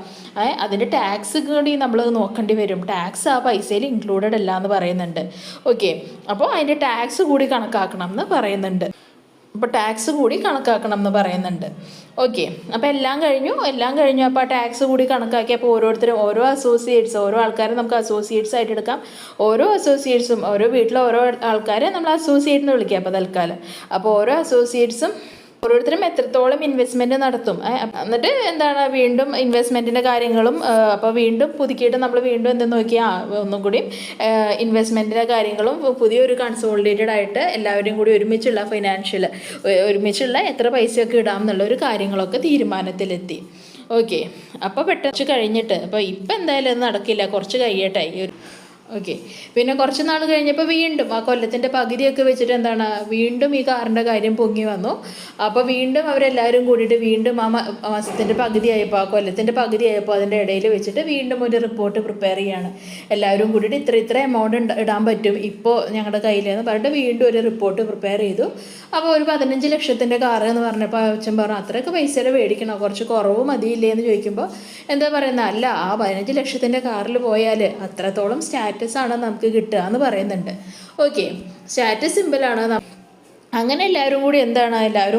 അതിൻ്റെ ടാക്സ് കൂടി നമ്മൾ നോക്കേണ്ടി വരും. ടാക്സ് ആ പൈസയിൽ ഇൻക്ലൂഡഡ് അല്ല എന്ന് പറയുന്നുണ്ട്. ഓക്കെ, അപ്പോൾ അതിൻ്റെ ടാക്സ് കൂടി കണക്കാക്കണം എന്ന് പറയുന്നുണ്ട്. ഓക്കെ, അപ്പോൾ എല്ലാം കഴിഞ്ഞു. അപ്പോൾ ആ ടാക്സ് കൂടി കണക്കാക്കി. അപ്പോൾ ഓരോരുത്തരും ഓരോ ആൾക്കാരെ നമുക്ക് അസോസിയേറ്റ്സ് ആയിട്ട് എടുക്കാം. ഓരോ വീട്ടിലെ ഓരോ ആൾക്കാരെ നമ്മൾ അസോസിയേറ്റ് എന്ന് വിളിക്കാം അപ്പോൾ തൽക്കാലം. അപ്പോൾ ഓരോ അസോസിയേറ്റ്സും ഓരോരുത്തരും എത്രത്തോളം ഇൻവെസ്റ്റ്മെൻറ്റ് നടത്തും. എന്നിട്ട് എന്താണ് വീണ്ടും ഇൻവെസ്റ്റ്മെൻറ്റിൻ്റെ കാര്യങ്ങളും അപ്പോൾ വീണ്ടും പുതുക്കിയിട്ട് നമ്മൾ വീണ്ടും എന്തെന്ന് നോക്കിയാൽ ഒന്നും കൂടി ഇൻവെസ്റ്റ്മെൻറ്റിൻ്റെ കാര്യങ്ങളും പുതിയൊരു കൺസോളിഡേറ്റഡ് ആയിട്ട് എല്ലാവരും കൂടി ഒരുമിച്ചുള്ള ഒരുമിച്ചുള്ള എത്ര പൈസയൊക്കെ ഇടാം എന്നുള്ളൊരു കാര്യങ്ങളൊക്കെ തീരുമാനത്തിലെത്തി. ഓക്കെ, അപ്പോൾ പെട്ടെന്ന് കഴിഞ്ഞിട്ട് അപ്പോൾ ഇപ്പം എന്തായാലും അത് നടക്കില്ല, കുറച്ച് കഴിയട്ടെ ഈ ഒരു ഓക്കെ. പിന്നെ കുറച്ച് നാൾ കഴിഞ്ഞപ്പോൾ വീണ്ടും ആ കൊല്ലത്തിൻ്റെ പകുതിയൊക്കെ വെച്ചിട്ട് എന്താണ് വീണ്ടും ഈ കാറിൻ്റെ കാര്യം പൊങ്ങി വന്നു. അപ്പോൾ വീണ്ടും അവരെല്ലാവരും കൂടിയിട്ട് വീണ്ടും ആ മാസത്തിൻ്റെ പകുതിയായപ്പോൾ ആ കൊല്ലത്തിൻ്റെ പകുതിയായപ്പോൾ അതിൻ്റെ ഇടയിൽ വെച്ചിട്ട് വീണ്ടും ഒരു റിപ്പോർട്ട് പ്രിപ്പയർ ചെയ്യാണ്. എല്ലാവരും കൂടിയിട്ട് ഇത്ര എമൗണ്ട് ഇടാൻ പറ്റും ഇപ്പോൾ ഞങ്ങളുടെ കയ്യിലെന്ന് പറഞ്ഞിട്ട് വീണ്ടും ഒരു റിപ്പോർട്ട് പ്രിപ്പയർ ചെയ്തു. അപ്പോൾ ഒരു 15 ലക്ഷത്തിൻ്റെ കാറ് എന്ന് പറഞ്ഞപ്പോൾ അച്ഛൻ പറഞ്ഞു അത്രയൊക്കെ പൈസയുടെ മേടിക്കണോ, കുറച്ച് കുറവ് മതിയില്ലേ എന്ന് ചോദിക്കുമ്പോൾ എന്താ പറയുന്നത്, അല്ല ആ 15 ലക്ഷത്തിൻ്റെ കാറിൽ പോയാൽ അത്രത്തോളം സ്റ്റാറ്റസ് ആണ് നമുക്ക് കിട്ടുക എന്ന് പറയുന്നുണ്ട്. ഓക്കെ, സ്റ്റാറ്റസ് സിമ്പിളാണ്. അങ്ങനെ എല്ലാവരും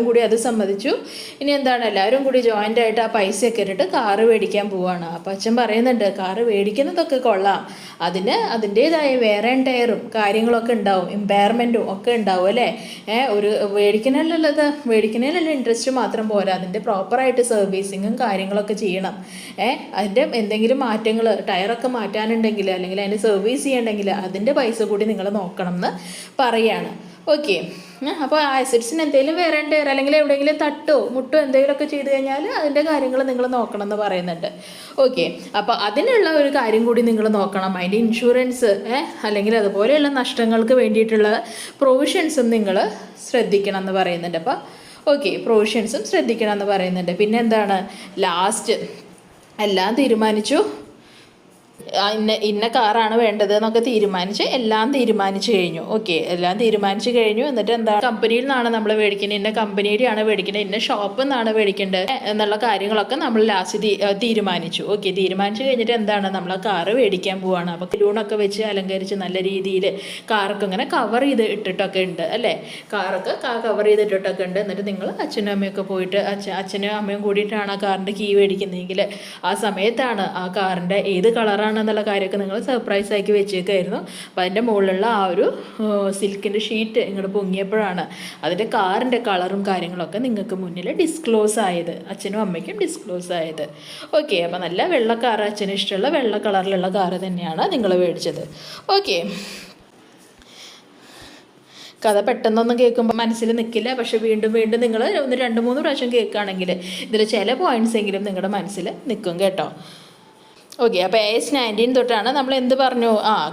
കൂടി അത് സമ്മതിച്ചു. ഇനി എന്താണ് എല്ലാവരും കൂടി ജോയിൻ്റ് ആയിട്ട് ആ പൈസയൊക്കെ ഇട്ടിട്ട് കാറ് മേടിക്കാൻ പോവാണ്. അപ്പോൾ അച്ഛൻ പറയുന്നുണ്ട് കാറ് മേടിക്കുന്നതൊക്കെ കൊള്ളാം, അതിൻ്റേതായ വേറെ ടയറും കാര്യങ്ങളൊക്കെ ഉണ്ടാവും, ഇമ്പയർമെൻറ്റും ഒക്കെ ഉണ്ടാവും അല്ലേ. ഒരു മേടിക്കുന്നതിലുള്ള ഇൻട്രസ്റ്റ് മാത്രം പോരാ, അതിൻ്റെ പ്രോപ്പറായിട്ട് സർവീസിങ്ങും കാര്യങ്ങളൊക്കെ ചെയ്യണം. അതിൻ്റെ എന്തെങ്കിലും മാറ്റങ്ങൾ ടയറൊക്കെ മാറ്റാനുണ്ടെങ്കിൽ അല്ലെങ്കിൽ അതിൻ്റെ സർവീസ് ചെയ്യണമെങ്കിൽ അതിൻ്റെ പൈസ കൂടി നിങ്ങൾ നോക്കണം എന്ന് പറയാണ്. ഓക്കെ, അപ്പോൾ ആസിഡ്സിന് എന്തെങ്കിലും വേറെ ടയർ അല്ലെങ്കിൽ എവിടെയെങ്കിലും തട്ടോ മുട്ടോ എന്തെങ്കിലുമൊക്കെ ചെയ്ത് കഴിഞ്ഞാൽ അതിൻ്റെ കാര്യങ്ങൾ നിങ്ങൾ നോക്കണം എന്ന് പറയുന്നുണ്ട്. ഓക്കെ, അപ്പോൾ അതിനുള്ള ഒരു കാര്യം കൂടി നിങ്ങൾ നോക്കണം, അതിൻ്റെ ഇൻഷുറൻസ് അല്ലെങ്കിൽ അതുപോലെയുള്ള നഷ്ടങ്ങൾക്ക് വേണ്ടിയിട്ടുള്ള പ്രൊവിഷൻസും നിങ്ങൾ ശ്രദ്ധിക്കണം എന്ന് പറയുന്നുണ്ട്. അപ്പോൾ ഓക്കെ, പ്രൊവിഷൻസും ശ്രദ്ധിക്കണം എന്ന് പറയുന്നുണ്ട്. പിന്നെ എന്താണ് ലാസ്റ്റ് എല്ലാം തീരുമാനിച്ചു, ഇന്ന കാറാണ് വേണ്ടത് എന്നൊക്കെ എല്ലാം തീരുമാനിച്ചു കഴിഞ്ഞു. ഓക്കെ, എല്ലാം തീരുമാനിച്ചു കഴിഞ്ഞു. എന്നിട്ട് എന്താ കമ്പനിയിൽ നിന്നാണ് നമ്മൾ മേടിക്കുന്നത്, ഇന്ന കമ്പനിയുടെയാണ് മേടിക്കുന്നത്, ഇന്ന ഷോപ്പിൽ നിന്നാണ് മേടിക്കേണ്ടത് എന്നുള്ള കാര്യങ്ങളൊക്കെ നമ്മൾ ലാസ്റ്റ് തീരുമാനിച്ചു. ഓക്കെ, തീരുമാനിച്ചു കഴിഞ്ഞിട്ട് എന്താണ് നമ്മൾ ആ കാറ് മേടിക്കാൻ പോവാണ്. അപ്പോൾ ബലൂണൊക്കെ വെച്ച് അലങ്കരിച്ച് നല്ല രീതിയിൽ കാറൊക്കെ ഇങ്ങനെ കവർ ചെയ്ത് ഇട്ടിട്ടൊക്കെ ഉണ്ട് അല്ലേ, കാറൊക്കെ കവർ ചെയ്തിട്ടൊക്കെ ഉണ്ട്. എന്നിട്ട് നിങ്ങൾ അച്ഛനും അമ്മയൊക്കെ പോയിട്ട് അച്ഛനും അമ്മയും കൂടിയിട്ടാണ് ആ കാറിൻ്റെ കീ മേടിക്കുന്നതെങ്കിൽ ആ സമയത്താണ് ആ കാറിൻ്റെ ഏത് കളറാണ് എന്നുള്ള കാര്യമൊക്കെ നിങ്ങൾ സർപ്രൈസ് ആക്കി വെച്ചേക്കായിരുന്നു. അപ്പോൾ അതിൻ്റെ മുകളിലുള്ള ആ ഒരു സിൽക്കിൻ്റെ ഷീറ്റ് ഇങ്ങോട്ട് പൊങ്ങിയപ്പോഴാണ് അതിൻ്റെ കാറിൻ്റെ കളറും കാര്യങ്ങളൊക്കെ നിങ്ങൾക്ക് മുന്നിൽ ഡിസ്ക്ലോസ് ആയത്, അച്ഛനും അമ്മയ്ക്കും ഡിസ്ക്ലോസ് ആയത്. ഓക്കെ, അപ്പോൾ നല്ല വെള്ള കാറ്, അച്ഛന് ഇഷ്ടമുള്ള വെള്ള കളറിലുള്ള കാറ് തന്നെയാണ് നിങ്ങൾ മേടിച്ചത്. ഓക്കെ, കഥ പെട്ടെന്നൊന്നും കേൾക്കുമ്പോൾ മനസ്സിൽ നിൽക്കില്ല, പക്ഷെ വീണ്ടും നിങ്ങൾ 1-2-3 പ്രാവശ്യം കേൾക്കുകയാണെങ്കിൽ ഇതിൽ ചില പോയിൻറ്റ്സ് എങ്കിലും നിങ്ങളുടെ മനസ്സിൽ നിൽക്കും കേട്ടോ. ഓക്കെ, അപ്പോൾ AS19 തൊട്ടാണ് നമ്മൾ എന്ത് പറഞ്ഞു,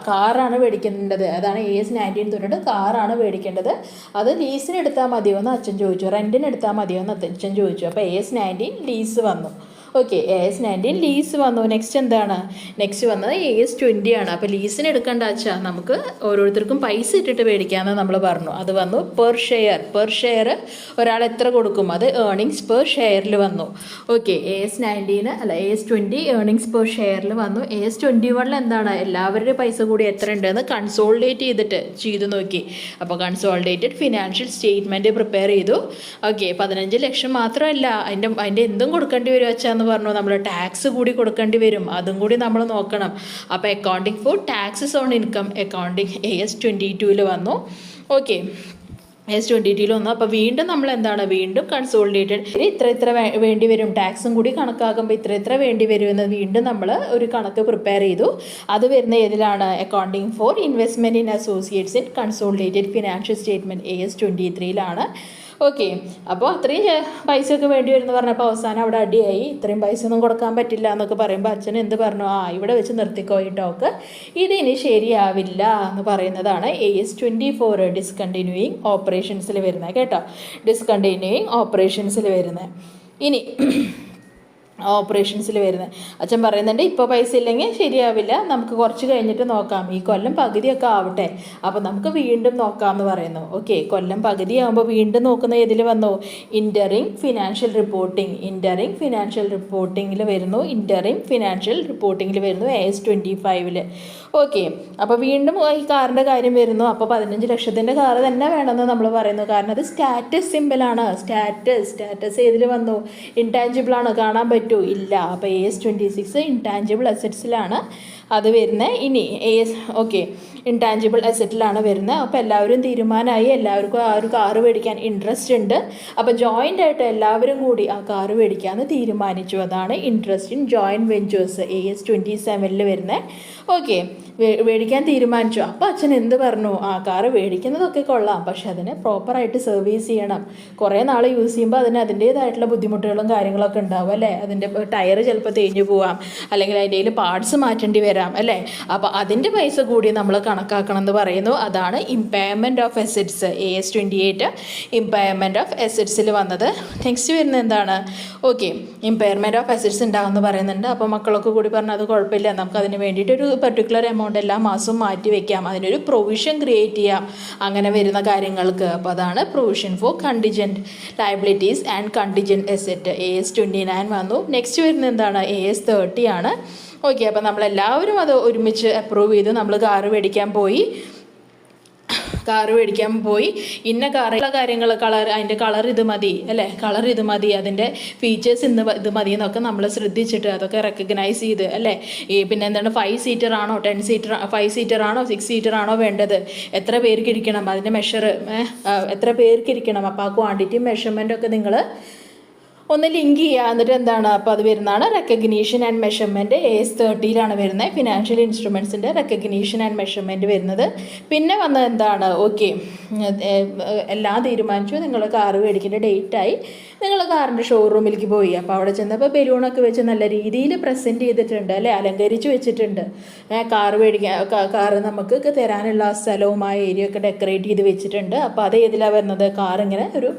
കാറാണ് മേടിക്കേണ്ടത്. അതാണ് AS19 തൊട്ടിട്ട് കാറാണ് മേടിക്കേണ്ടത്. അത് ലീസിന് എടുത്താൽ മതിയോ എന്ന് അച്ഛൻ ചോദിച്ചു, റെൻറ്റിന് എടുത്താൽ മതിയോ എന്ന് അച്ഛൻ ചോദിച്ചു. അപ്പോൾ AS19 ലീസ് വന്നു. ഓക്കെ, AS19 ലീസ് വന്നു. നെക്സ്റ്റ് വന്നത് AS20 ആണ്. അപ്പോൾ ലീസിന് എടുക്കേണ്ട അച്ഛാ, നമുക്ക് ഓരോരുത്തർക്കും പൈസ ഇട്ടിട്ട് മേടിക്കാമെന്ന് നമ്മൾ പറഞ്ഞു. അത് വന്നു പെർ ഷെയർ ഒരാൾ എത്ര കൊടുക്കും, അത് ഏർണിങ്സ് പെർ ഷെയറിൽ വന്നു. ഓക്കെ, AS20 ഏർണിങ്സ് പെർ ഷെയറിൽ വന്നു. AS21 എന്താണ് എല്ലാവരുടെ പൈസ കൂടി എത്ര ഉണ്ടെന്ന് കൺസോളിഡേറ്റ് ചെയ്ത് നോക്കി. അപ്പോൾ കൺസോളിഡേറ്റഡ് ഫിനാൻഷ്യൽ സ്റ്റേറ്റ്മെൻറ്റ് പ്രിപ്പയർ ചെയ്തു. ഓക്കെ, 15 ലക്ഷം മാത്രമല്ല അതിൻ്റെ എന്തും കൊടുക്കേണ്ടി വരും അച്ഛാ എന്ന് പറഞ്ഞു. നമ്മൾ ടാക്സ് കൂടി കൊടുക്കേണ്ടി വരും, അതും കൂടി നമ്മൾ നോക്കണം. അപ്പോൾ accounting for taxes on income accounting AS22 വന്നു. ഓക്കെ, AS22 വന്നു. അപ്പോൾ വീണ്ടും നമ്മൾ വീണ്ടും കൺസോളിഡേറ്റഡ് ഇത്ര വേണ്ടി വരും, ടാക്സും കൂടി കണക്കാക്കുമ്പോൾ ഇത്ര വേണ്ടി വരും എന്ന് വീണ്ടും നമ്മൾ ഒരു കണക്ക് പ്രിപ്പയർ ചെയ്തു. അത് വരുന്ന ഏതിലാണ്, accounting for investment in associates in consolidated financial statement AS23 okay, അപ്പോൾ അത്രയും പൈസയൊക്കെ വേണ്ടി വരുമെന്ന് പറഞ്ഞപ്പോൾ അവസാനം അവിടെ അടിയായി. ഇത്രയും പൈസ ഒന്നും കൊടുക്കാൻ പറ്റില്ല എന്നൊക്കെ പറയുമ്പോൾ അച്ഛൻ എന്ത് പറഞ്ഞു, ഇവിടെ വെച്ച് നിർത്തിക്കോ ഈ ടോക്ക്, ഇതിനി ശരിയാവില്ല എന്ന് പറയുന്നതാണ് AS24 ഡിസ്കണ്ടിന്യൂയിങ് ഓപ്പറേഷൻസിൽ വരുന്നത് കേട്ടോ. ഡിസ്കണ്ടിന്യൂയിങ് ഓപ്പറേഷൻസിൽ വരുന്നത്. ഇനി ഓപ്പറേഷൻസിൽ വരുന്നത് അച്ഛൻ പറയുന്നുണ്ട്, ഇപ്പോൾ പൈസ ഇല്ലെങ്കിൽ ശരിയാവില്ല, നമുക്ക് കുറച്ച് കഴിഞ്ഞിട്ട് നോക്കാം, ഈ കൊല്ലം പകുതിയൊക്കെ ആവട്ടെ, അപ്പോൾ നമുക്ക് വീണ്ടും നോക്കാം എന്ന് പറയുന്നു. ഓക്കെ, കൊല്ലം പകുതിയാകുമ്പോൾ വീണ്ടും നോക്കുന്ന ഏതിൽ വന്നു, ഇൻ്ററിംഗ് ഫിനാൻഷ്യൽ റിപ്പോർട്ടിങ്ങിൽ വരുന്നു AS25. ഓക്കെ, അപ്പോൾ വീണ്ടും ഈ കാറിൻ്റെ കാര്യം വരുന്നു. അപ്പോൾ 15 ലക്ഷത്തിൻ്റെ കാറ് തന്നെ വേണമെന്ന് നമ്മൾ പറയുന്നു, കാരണം അത് സ്റ്റാറ്റസ് സിമ്പിളാണ്. സ്റ്റാറ്റസ് ഏതിൽ വന്നു, ഇൻടാഞ്ചിബിൾ ആണ്, കാണാൻ പറ്റുമോ, ഇല്ല. അപ്പോൾ AS26 ഇൻടാഞ്ചിബിൾ അസറ്റ്സിലാണ് അത് വരുന്നത്. ഇനി ഓക്കെ, ഇൻടാഞ്ചിബിൾ അസറ്റിലാണ് വരുന്നത്. അപ്പോൾ എല്ലാവരും തീരുമാനമായി, എല്ലാവർക്കും ആ ഒരു കാറ് മേടിക്കാൻ ഇൻട്രസ്റ്റ് ഉണ്ട്. അപ്പോൾ ജോയിൻ്റ് ആയിട്ട് എല്ലാവരും കൂടി ആ കാറ് മേടിക്കാമെന്ന് തീരുമാനിച്ചു. അതാണ് interest in joint ventures AS27 വരുന്നത്. ഓക്കെ, മേടിക്കാൻ തീരുമാനിച്ചു. അപ്പോൾ അച്ഛൻ എന്ത് പറഞ്ഞു, ആ കാറ് മേടിക്കുന്നതൊക്കെ കൊള്ളാം, പക്ഷെ അതിനെ പ്രോപ്പറായിട്ട് സർവീസ് ചെയ്യണം. കുറേ നാൾ യൂസ് ചെയ്യുമ്പോൾ അതിൻ്റേതായിട്ടുള്ള ബുദ്ധിമുട്ടുകളും കാര്യങ്ങളൊക്കെ ഉണ്ടാവും അല്ലേ. അതിൻ്റെ ടയർ ചിലപ്പോൾ തേഞ്ഞു പോവാം, അല്ലെങ്കിൽ അതിൻ്റെ പാർട്സ് മാറ്റേണ്ടി വരാം അല്ലേ. അപ്പോൾ അതിൻ്റെ പൈസ കൂടി നമ്മൾ കണക്കാക്കണം എന്ന് പറയുന്നു. അതാണ് impairment of assets AS28 impairment of അസറ്റ്സിൽ വന്നത്. നെക്സ്റ്റ് വരുന്നത് എന്താണ്, ഓക്കെ, ഇമ്പയർമെൻറ്റ് ഓഫ് അസറ്റ്സ് ഉണ്ടാകുമെന്ന് പറയുന്നുണ്ട്. അപ്പോൾ മക്കളൊക്കെ കൂടി പറഞ്ഞാൽ അത് കുഴപ്പമില്ല, നമുക്ക് അതിന് വേണ്ടിയിട്ടൊരു പർട്ടിക്കുലർ എമൗണ്ട് എല്ലാ മാസവും മാറ്റി വയ്ക്കാം, അതിനൊരു പ്രൊവിഷൻ ക്രിയേറ്റ് ചെയ്യാം അങ്ങനെ വരുന്ന കാര്യങ്ങൾക്ക്. അപ്പോൾ അതാണ് provision for contingent liabilities and contingent asset AS29 വന്നു. നെക്സ്റ്റ് വരുന്നത് എന്താണ്, AS30 ആണ്. ഓക്കെ, അപ്പോൾ നമ്മളെല്ലാവരും അത് ഒരുമിച്ച് അപ്രൂവ് ചെയ്തു. നമ്മൾ കാറ് മേടിക്കാൻ പോയി, ഇന്ന കാറുള്ള കാര്യങ്ങൾ, അതിൻ്റെ കളർ ഇത് മതി അല്ലേ, കളർ ഇത് മതി, അതിൻ്റെ ഫീച്ചേഴ്സ് ഇത് മതി എന്നൊക്കെ നമ്മൾ ശ്രദ്ധിച്ചിട്ട് അതൊക്കെ റെക്കഗ്നൈസ് ചെയ്ത് അല്ലേ. പിന്നെ എന്താണ്, 5 സീറ്റർ ആണോ 10 സീറ്റർ 5 സീറ്റർ ആണോ 6 സീറ്റർ ആണോ വേണ്ടത്, എത്ര പേർക്ക് ഇരിക്കണം, അതിൻ്റെ എത്ര പേർക്ക് ഇരിക്കണം. അപ്പോൾ ആ ക്വാണ്ടിറ്റി മെഷർമെൻറ്റൊക്കെ നിങ്ങൾ ഒന്ന് ലിങ്ക് ചെയ്യുക. എന്നിട്ട് എന്താണ്, അപ്പോൾ അത് വരുന്നതാണ് റെക്കഗ്നീഷൻ ആൻഡ് മെഷർമെൻറ്റ് AS30 വരുന്നത്. ഫിനാൻഷ്യൽ ഇൻസ്ട്രുമെൻസിൻ്റെ റെക്കഗ്നീഷൻ ആൻഡ് മെഷർമെൻറ്റ് വരുന്നത്. പിന്നെ വന്നത് എന്താണ്, ഓക്കെ, എല്ലാം തീരുമാനിച്ചു. നിങ്ങൾ കാറ് മേടിക്കേണ്ട ഡേറ്റായി, നിങ്ങൾ കാറിൻ്റെ ഷോറൂമിലേക്ക് പോയി. അപ്പോൾ അവിടെ ചെന്നപ്പോൾ ബലൂണൊക്കെ വെച്ച് നല്ല രീതിയിൽ പ്രസൻറ്റ് ചെയ്തിട്ടുണ്ട് അല്ലേ, അലങ്കരിച്ച് വെച്ചിട്ടുണ്ട്. കാറ് നമുക്ക് തരാനുള്ള സ്ഥലവുമായ ഏരിയ ഒക്കെ ഡെക്കറേറ്റ് ചെയ്ത് വെച്ചിട്ടുണ്ട്. അപ്പോൾ അത് ഏതിലാണ് വരുന്നത്, കാറിങ്ങനെ ഒരു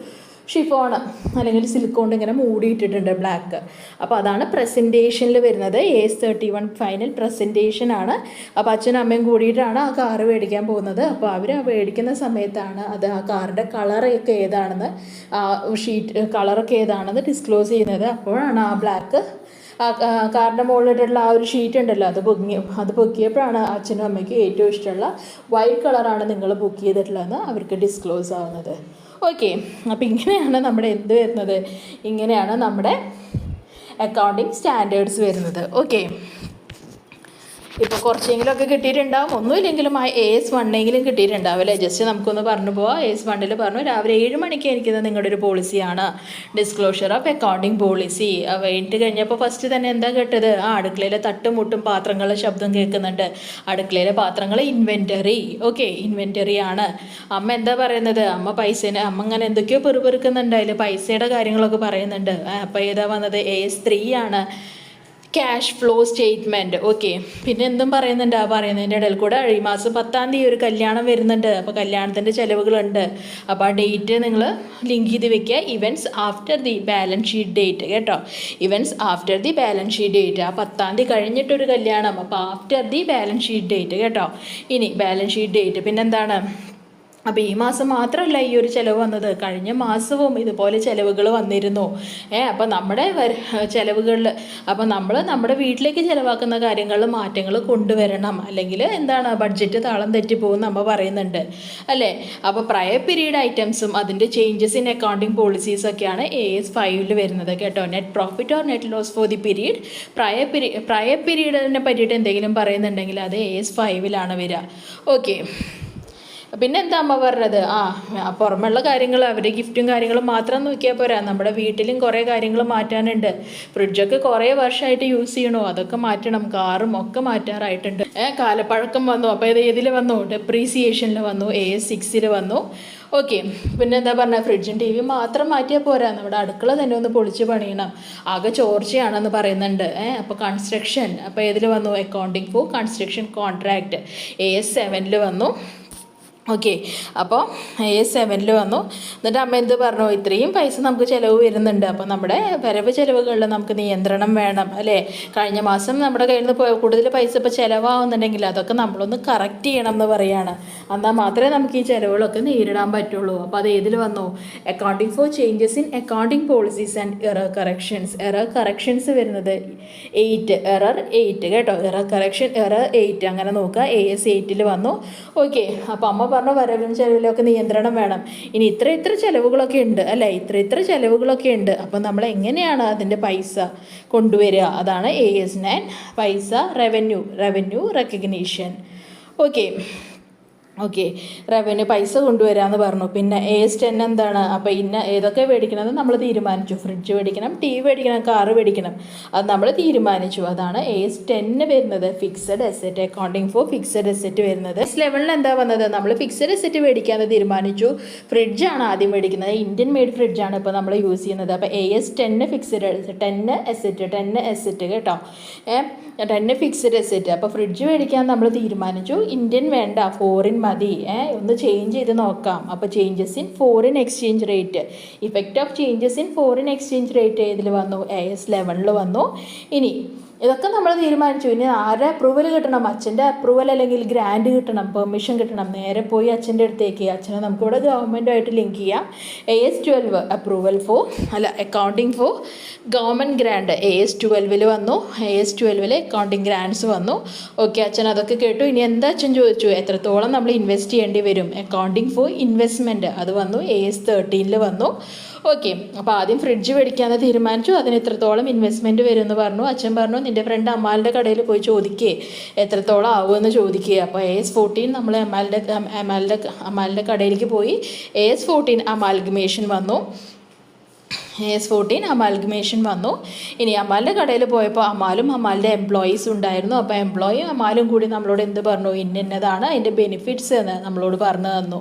ഷിഫോൺ അല്ലെങ്കിൽ സിലിക്കോണ്ട് ഇങ്ങനെ മൂടിയിട്ടിട്ടുണ്ട് ബ്ലാക്ക്. അപ്പോൾ അതാണ് പ്രസൻറ്റേഷനിൽ വരുന്നത്. AS31 final പ്രസൻറ്റേഷനാണ്. അപ്പോൾ അച്ഛനും അമ്മയും കൂടിയിട്ടാണ് ആ കാറ് മേടിക്കാൻ പോകുന്നത്. അപ്പോൾ അവർ മേടിക്കുന്ന സമയത്താണ് അത് ആ കാറിൻ്റെ കളറൊക്കെ ഏതാണെന്ന്, കളറൊക്കെ ഏതാണെന്ന് ഡിസ്ക്ലോസ് ചെയ്യുന്നത്. അപ്പോഴാണ് ആ ബ്ലാക്ക് കാറിൻ്റെ മുകളിലിട്ടുള്ള ആ ഒരു ഷീറ്റ് ഉണ്ടല്ലോ, അത് പൊക്കിയപ്പോഴാണ് അച്ഛനും അമ്മയ്ക്ക് ഏറ്റവും ഇഷ്ടമുള്ള വൈറ്റ് കളറാണ് നിങ്ങൾ ബുക്ക് ചെയ്തിട്ടുള്ളതെന്ന് അവർക്ക് ഡിസ്ക്ലോസ് ആവുന്നത്. ഓക്കെ, അപ്പോൾ ഇങ്ങനെയാണ് നമ്മുടെ എന്ത് വരുന്നത്, ഇങ്ങനെയാണ് നമ്മുടെ അക്കൗണ്ടിങ് സ്റ്റാൻഡേർഡ്സ് വരുന്നത്. ഓക്കെ, ഇപ്പോൾ കുറച്ചെങ്കിലുമൊക്കെ കിട്ടിയിട്ടുണ്ടാവും, ഒന്നുമില്ലെങ്കിലും ആ AS1 കിട്ടിയിട്ടുണ്ടാവും അല്ലേ. ജസ്റ്റ് നമുക്കൊന്ന് പറഞ്ഞു പോവാം. AS1 പറഞ്ഞു രാവിലെ 7 മണിക്ക് എനിക്കിത് നിങ്ങളുടെ ഒരു പോളിസിയാണ്, ഡിസ്ക്ലോഷർ ഓഫ് അക്കൗണ്ടിങ് പോളിസി. കഴിഞ്ഞിട്ട് കഴിഞ്ഞപ്പോൾ ഫസ്റ്റ് തന്നെ എന്താ കേട്ടത്, അടുക്കളയിലെ തട്ടുമുട്ടും പാത്രങ്ങളുടെ ശബ്ദം കേൾക്കുന്നുണ്ട്. അടുക്കളയിലെ പാത്രങ്ങൾ ഇൻവെൻറ്ററി. ഓക്കെ, ഇൻവെൻറ്ററി ആണ്. അമ്മ എന്താ പറയുന്നത്, അമ്മ ഇങ്ങനെ എന്തൊക്കെയോ പെറുപെറുക്കുന്നുണ്ട്, അതിൽ പൈസയുടെ കാര്യങ്ങളൊക്കെ പറയുന്നുണ്ട്. അപ്പോൾ ഏതാ വന്നത്, AS3 ആണ്, ക്യാഷ് ഫ്ലോ സ്റ്റേറ്റ്മെൻറ്റ്. ഓക്കെ, പിന്നെ എന്തും പറയുന്നുണ്ട്. ആ പറയുന്നതിൻ്റെ ഇടയിൽ കൂടെ ഈ മാസം 10-ാം തീയതി ഒരു കല്യാണം വരുന്നുണ്ട്. അപ്പോൾ കല്യാണത്തിൻ്റെ ചിലവുകളുണ്ട്. അപ്പോൾ ആ ഡേറ്റ് നിങ്ങൾ ലിങ്ക് ചെയ്ത് വെക്കുക, events after the balance sheet date കേട്ടോ. Events after the balance sheet date, ആ 10-ാം തീയതി കഴിഞ്ഞിട്ടൊരു കല്യാണം, അപ്പോൾ after the balance sheet date കേട്ടോ. ഇനി ബാലൻസ് ഷീറ്റ് ഡേറ്റ് പിന്നെന്താണ്, അപ്പോൾ ഈ മാസം മാത്രമല്ല ഈ ഒരു ചിലവ് വന്നത്, കഴിഞ്ഞ മാസവും ഇതുപോലെ ചിലവുകൾ വന്നിരുന്നു. അപ്പോൾ നമ്മുടെ ചിലവുകളിൽ, അപ്പോൾ നമ്മൾ നമ്മുടെ വീട്ടിലേക്ക് ചിലവാക്കുന്ന കാര്യങ്ങളിൽ മാറ്റങ്ങൾ കൊണ്ടുവരണം, അല്ലെങ്കിൽ എന്താണ് ബഡ്ജറ്റ് താളം തെറ്റിപ്പോകും നമ്മൾ പറയുന്നുണ്ട് അല്ലേ. അപ്പോൾ പ്രയർ പീരീഡ് ഐറ്റംസും അതിൻ്റെ ചേഞ്ചസ് ഇൻ അക്കൗണ്ടിങ് പോളിസീസൊക്കെയാണ് AS5 വരുന്നത് കേട്ടോ. Net profit or net loss for the period, prior പീരീഡിനെ പറ്റിയിട്ട് എന്തെങ്കിലും പറയുന്നുണ്ടെങ്കിൽ അത് AS5 വരിക. ഓക്കെ, പിന്നെ എന്താ അമ്മ പറഞ്ഞത്, പുറമെയുള്ള കാര്യങ്ങൾ അവരുടെ ഗിഫ്റ്റും കാര്യങ്ങളും മാത്രം നോക്കിയാൽ പോരാ, നമ്മുടെ വീട്ടിലും കുറേ കാര്യങ്ങൾ മാറ്റാനുണ്ട്. ഫ്രിഡ്ജൊക്കെ കുറേ വർഷമായിട്ട് യൂസ് ചെയ്യണോ, അതൊക്കെ മാറ്റണം. കാറും ഒക്കെ മാറ്റാറായിട്ടുണ്ട്, കാലപ്പഴക്കം വന്നു. അപ്പോൾ ഇത് ഏതിൽ വന്നു, ഡെപ്രീസിയേഷനിൽ വന്നു, AS6 വന്നു. ഓക്കെ, പിന്നെ എന്താ പറഞ്ഞാൽ ഫ്രിഡ്ജും TV മാത്രം മാറ്റിയാൽ പോരാ, നമ്മുടെ അടുക്കള തന്നെ ഒന്ന് പൊളിച്ച് പണിയണം, ആകെ ചോർച്ചയാണെന്ന് പറയുന്നുണ്ട്. അപ്പോൾ കൺസ്ട്രക്ഷൻ, അപ്പോൾ ഏതിൽ വന്നു, accounting four construction contract AS7 വന്നു. ഓക്കെ, അപ്പോൾ AS7 വന്നു. എന്നിട്ട് അമ്മ എന്ത് പറഞ്ഞു, ഇത്രയും പൈസ നമുക്ക് ചിലവ് വരുന്നുണ്ട്, അപ്പോൾ നമ്മുടെ വരവ് ചിലവുകളിൽ നമുക്ക് നിയന്ത്രണം വേണം അല്ലേ. കഴിഞ്ഞ മാസം നമ്മുടെ കയ്യിൽ നിന്ന് കൂടുതൽ പൈസ ഇപ്പോൾ ചിലവാകുന്നുണ്ടെങ്കിൽ അതൊക്കെ നമ്മളൊന്ന് കറക്റ്റ് ചെയ്യണം എന്ന് പറയുകയാണ്. എന്നാൽ മാത്രമേ നമുക്ക് ഈ ചിലവുകളൊക്കെ നേരിടാൻ പറ്റുള്ളൂ. അപ്പോൾ അത് ഏതിൽ വന്നു, accounting four changes in accounting policies and error corrections വരുന്നത് 8, എറർ 8 കേട്ടോ. എറർ 8 അങ്ങനെ നോക്കുക, AS8 വന്നു. ഓക്കെ, അപ്പോൾ അമ്മ വരവിലും ചെലവിലൊക്കെ നിയന്ത്രണം വേണം. ഇനി ഇത്ര ചിലവുകളൊക്കെ ഉണ്ട് അല്ലേ, ഇത്ര ചിലവുകളൊക്കെ ഉണ്ട്. അപ്പം നമ്മൾ എങ്ങനെയാണ് അതിൻ്റെ പൈസ കൊണ്ടുവരിക, അതാണ് AS9 പൈസ revenue recognition. Okay, okay, revenue പൈസ കൊണ്ടുവരാമെന്ന് പറഞ്ഞു. പിന്നെ AS10 എന്താണ്? അപ്പോൾ ഏതൊക്കെ മേടിക്കണമെന്ന് നമ്മൾ തീരുമാനിച്ചു. ഫ്രിഡ്ജ് മേടിക്കണം, TV മേടിക്കണം, കാറ് മേടിക്കണം, അത് നമ്മൾ തീരുമാനിച്ചു. അതാണ് AS10 വരുന്നത്, fixed asset, accounting for fixed asset വരുന്നത്. S11 എന്താ വന്നത്? നമ്മൾ ഫിക്സഡ് അസറ്റ് മേടിക്കാമെന്ന് തീരുമാനിച്ചു. ഫ്രിഡ്ജാണ് ആദ്യം മേടിക്കുന്നത്, ഇന്ത്യൻ മെയ്ഡ് ഫ്രിഡ്ജാണ് ഇപ്പോൾ നമ്മൾ യൂസ് ചെയ്യുന്നത്. അപ്പോൾ AS10 ഫിക്സഡ് അസറ്റ്, 10 അസറ്റ് കേട്ടോ, 10 ഫിക്സഡ് അസറ്റ്. അപ്പോൾ ഫ്രിഡ്ജ് മേടിക്കാൻ നമ്മൾ തീരുമാനിച്ചു. ഇന്ത്യൻ വേണ്ട, ഫോറിൻ മതി. ഒന്ന് ചേഞ്ച് ചെയ്ത് നോക്കാം. അപ്പോൾ changes in foreign exchange rate, effect of changes in foreign exchange rate ഏതിൽ വന്നു? AS11 വന്നു. ഇനി ഇതൊക്കെ നമ്മൾ തീരുമാനിച്ചു. ഇനി ആരുടെ അപ്രൂവൽ കിട്ടണം? അച്ഛൻ്റെ അപ്രൂവൽ അല്ലെങ്കിൽ ഗ്രാൻഡ് കിട്ടണം, പെർമിഷൻ കിട്ടണം. നേരെ പോയി അച്ഛൻ്റെ അടുത്തേക്ക്, അച്ഛനെ നമുക്കിവിടെ ഗവൺമെൻറ്റുമായിട്ട് ലിങ്ക് ചെയ്യാം. AS12 approval for accounting for government grant AS12 വന്നു. AS12 അക്കൗണ്ടിങ് ഗ്രാൻഡ്സ് വന്നു. ഓക്കെ, അച്ഛൻ അതൊക്കെ കേട്ടു. ഇനി എന്താ അച്ഛൻ ചോദിച്ചു? എത്രത്തോളം നമ്മൾ ഇൻവെസ്റ്റ് ചെയ്യേണ്ടി വരും? അക്കൗണ്ടിങ് ഫോർ ഇൻവെസ്റ്റ്മെൻറ്റ് അത് വന്നു, AS13 വന്നു. ഓക്കെ, അപ്പോൾ ആദ്യം ഫ്രിഡ്ജ് മേടിക്കാമെന്ന് തീരുമാനിച്ചു. അതിന് എത്രത്തോളം ഇൻവെസ്റ്റ്മെൻറ്റ് വരും എന്ന് പറഞ്ഞു. അച്ഛൻ പറഞ്ഞു, നിൻ്റെ ഫ്രണ്ട് അമ്മാലിൻ്റെ കടയിൽ പോയി ചോദിക്കേ എത്രത്തോളം ആവുമെന്ന് ചോദിക്കുക. അപ്പോൾ AS14 നമ്മൾ അമ്മാലിൻ്റെ കടയിലേക്ക് പോയി. AS14 അമാൽഗമേഷൻ വന്നു. AS14 അമാൽഗമേഷൻ വന്നു. ഇനി അമാലിൻ്റെ കടയിൽ പോയപ്പോൾ അമാലിൻ്റെ എംപ്ലോയീസ് ഉണ്ടായിരുന്നു. അപ്പോൾ അമാലും കൂടി നമ്മളോട് എന്ത് പറഞ്ഞു? ഇന്നതാണ് അതിൻ്റെ ബെനിഫിറ്റ്സ് എന്ന് നമ്മളോട് പറഞ്ഞു തന്നു.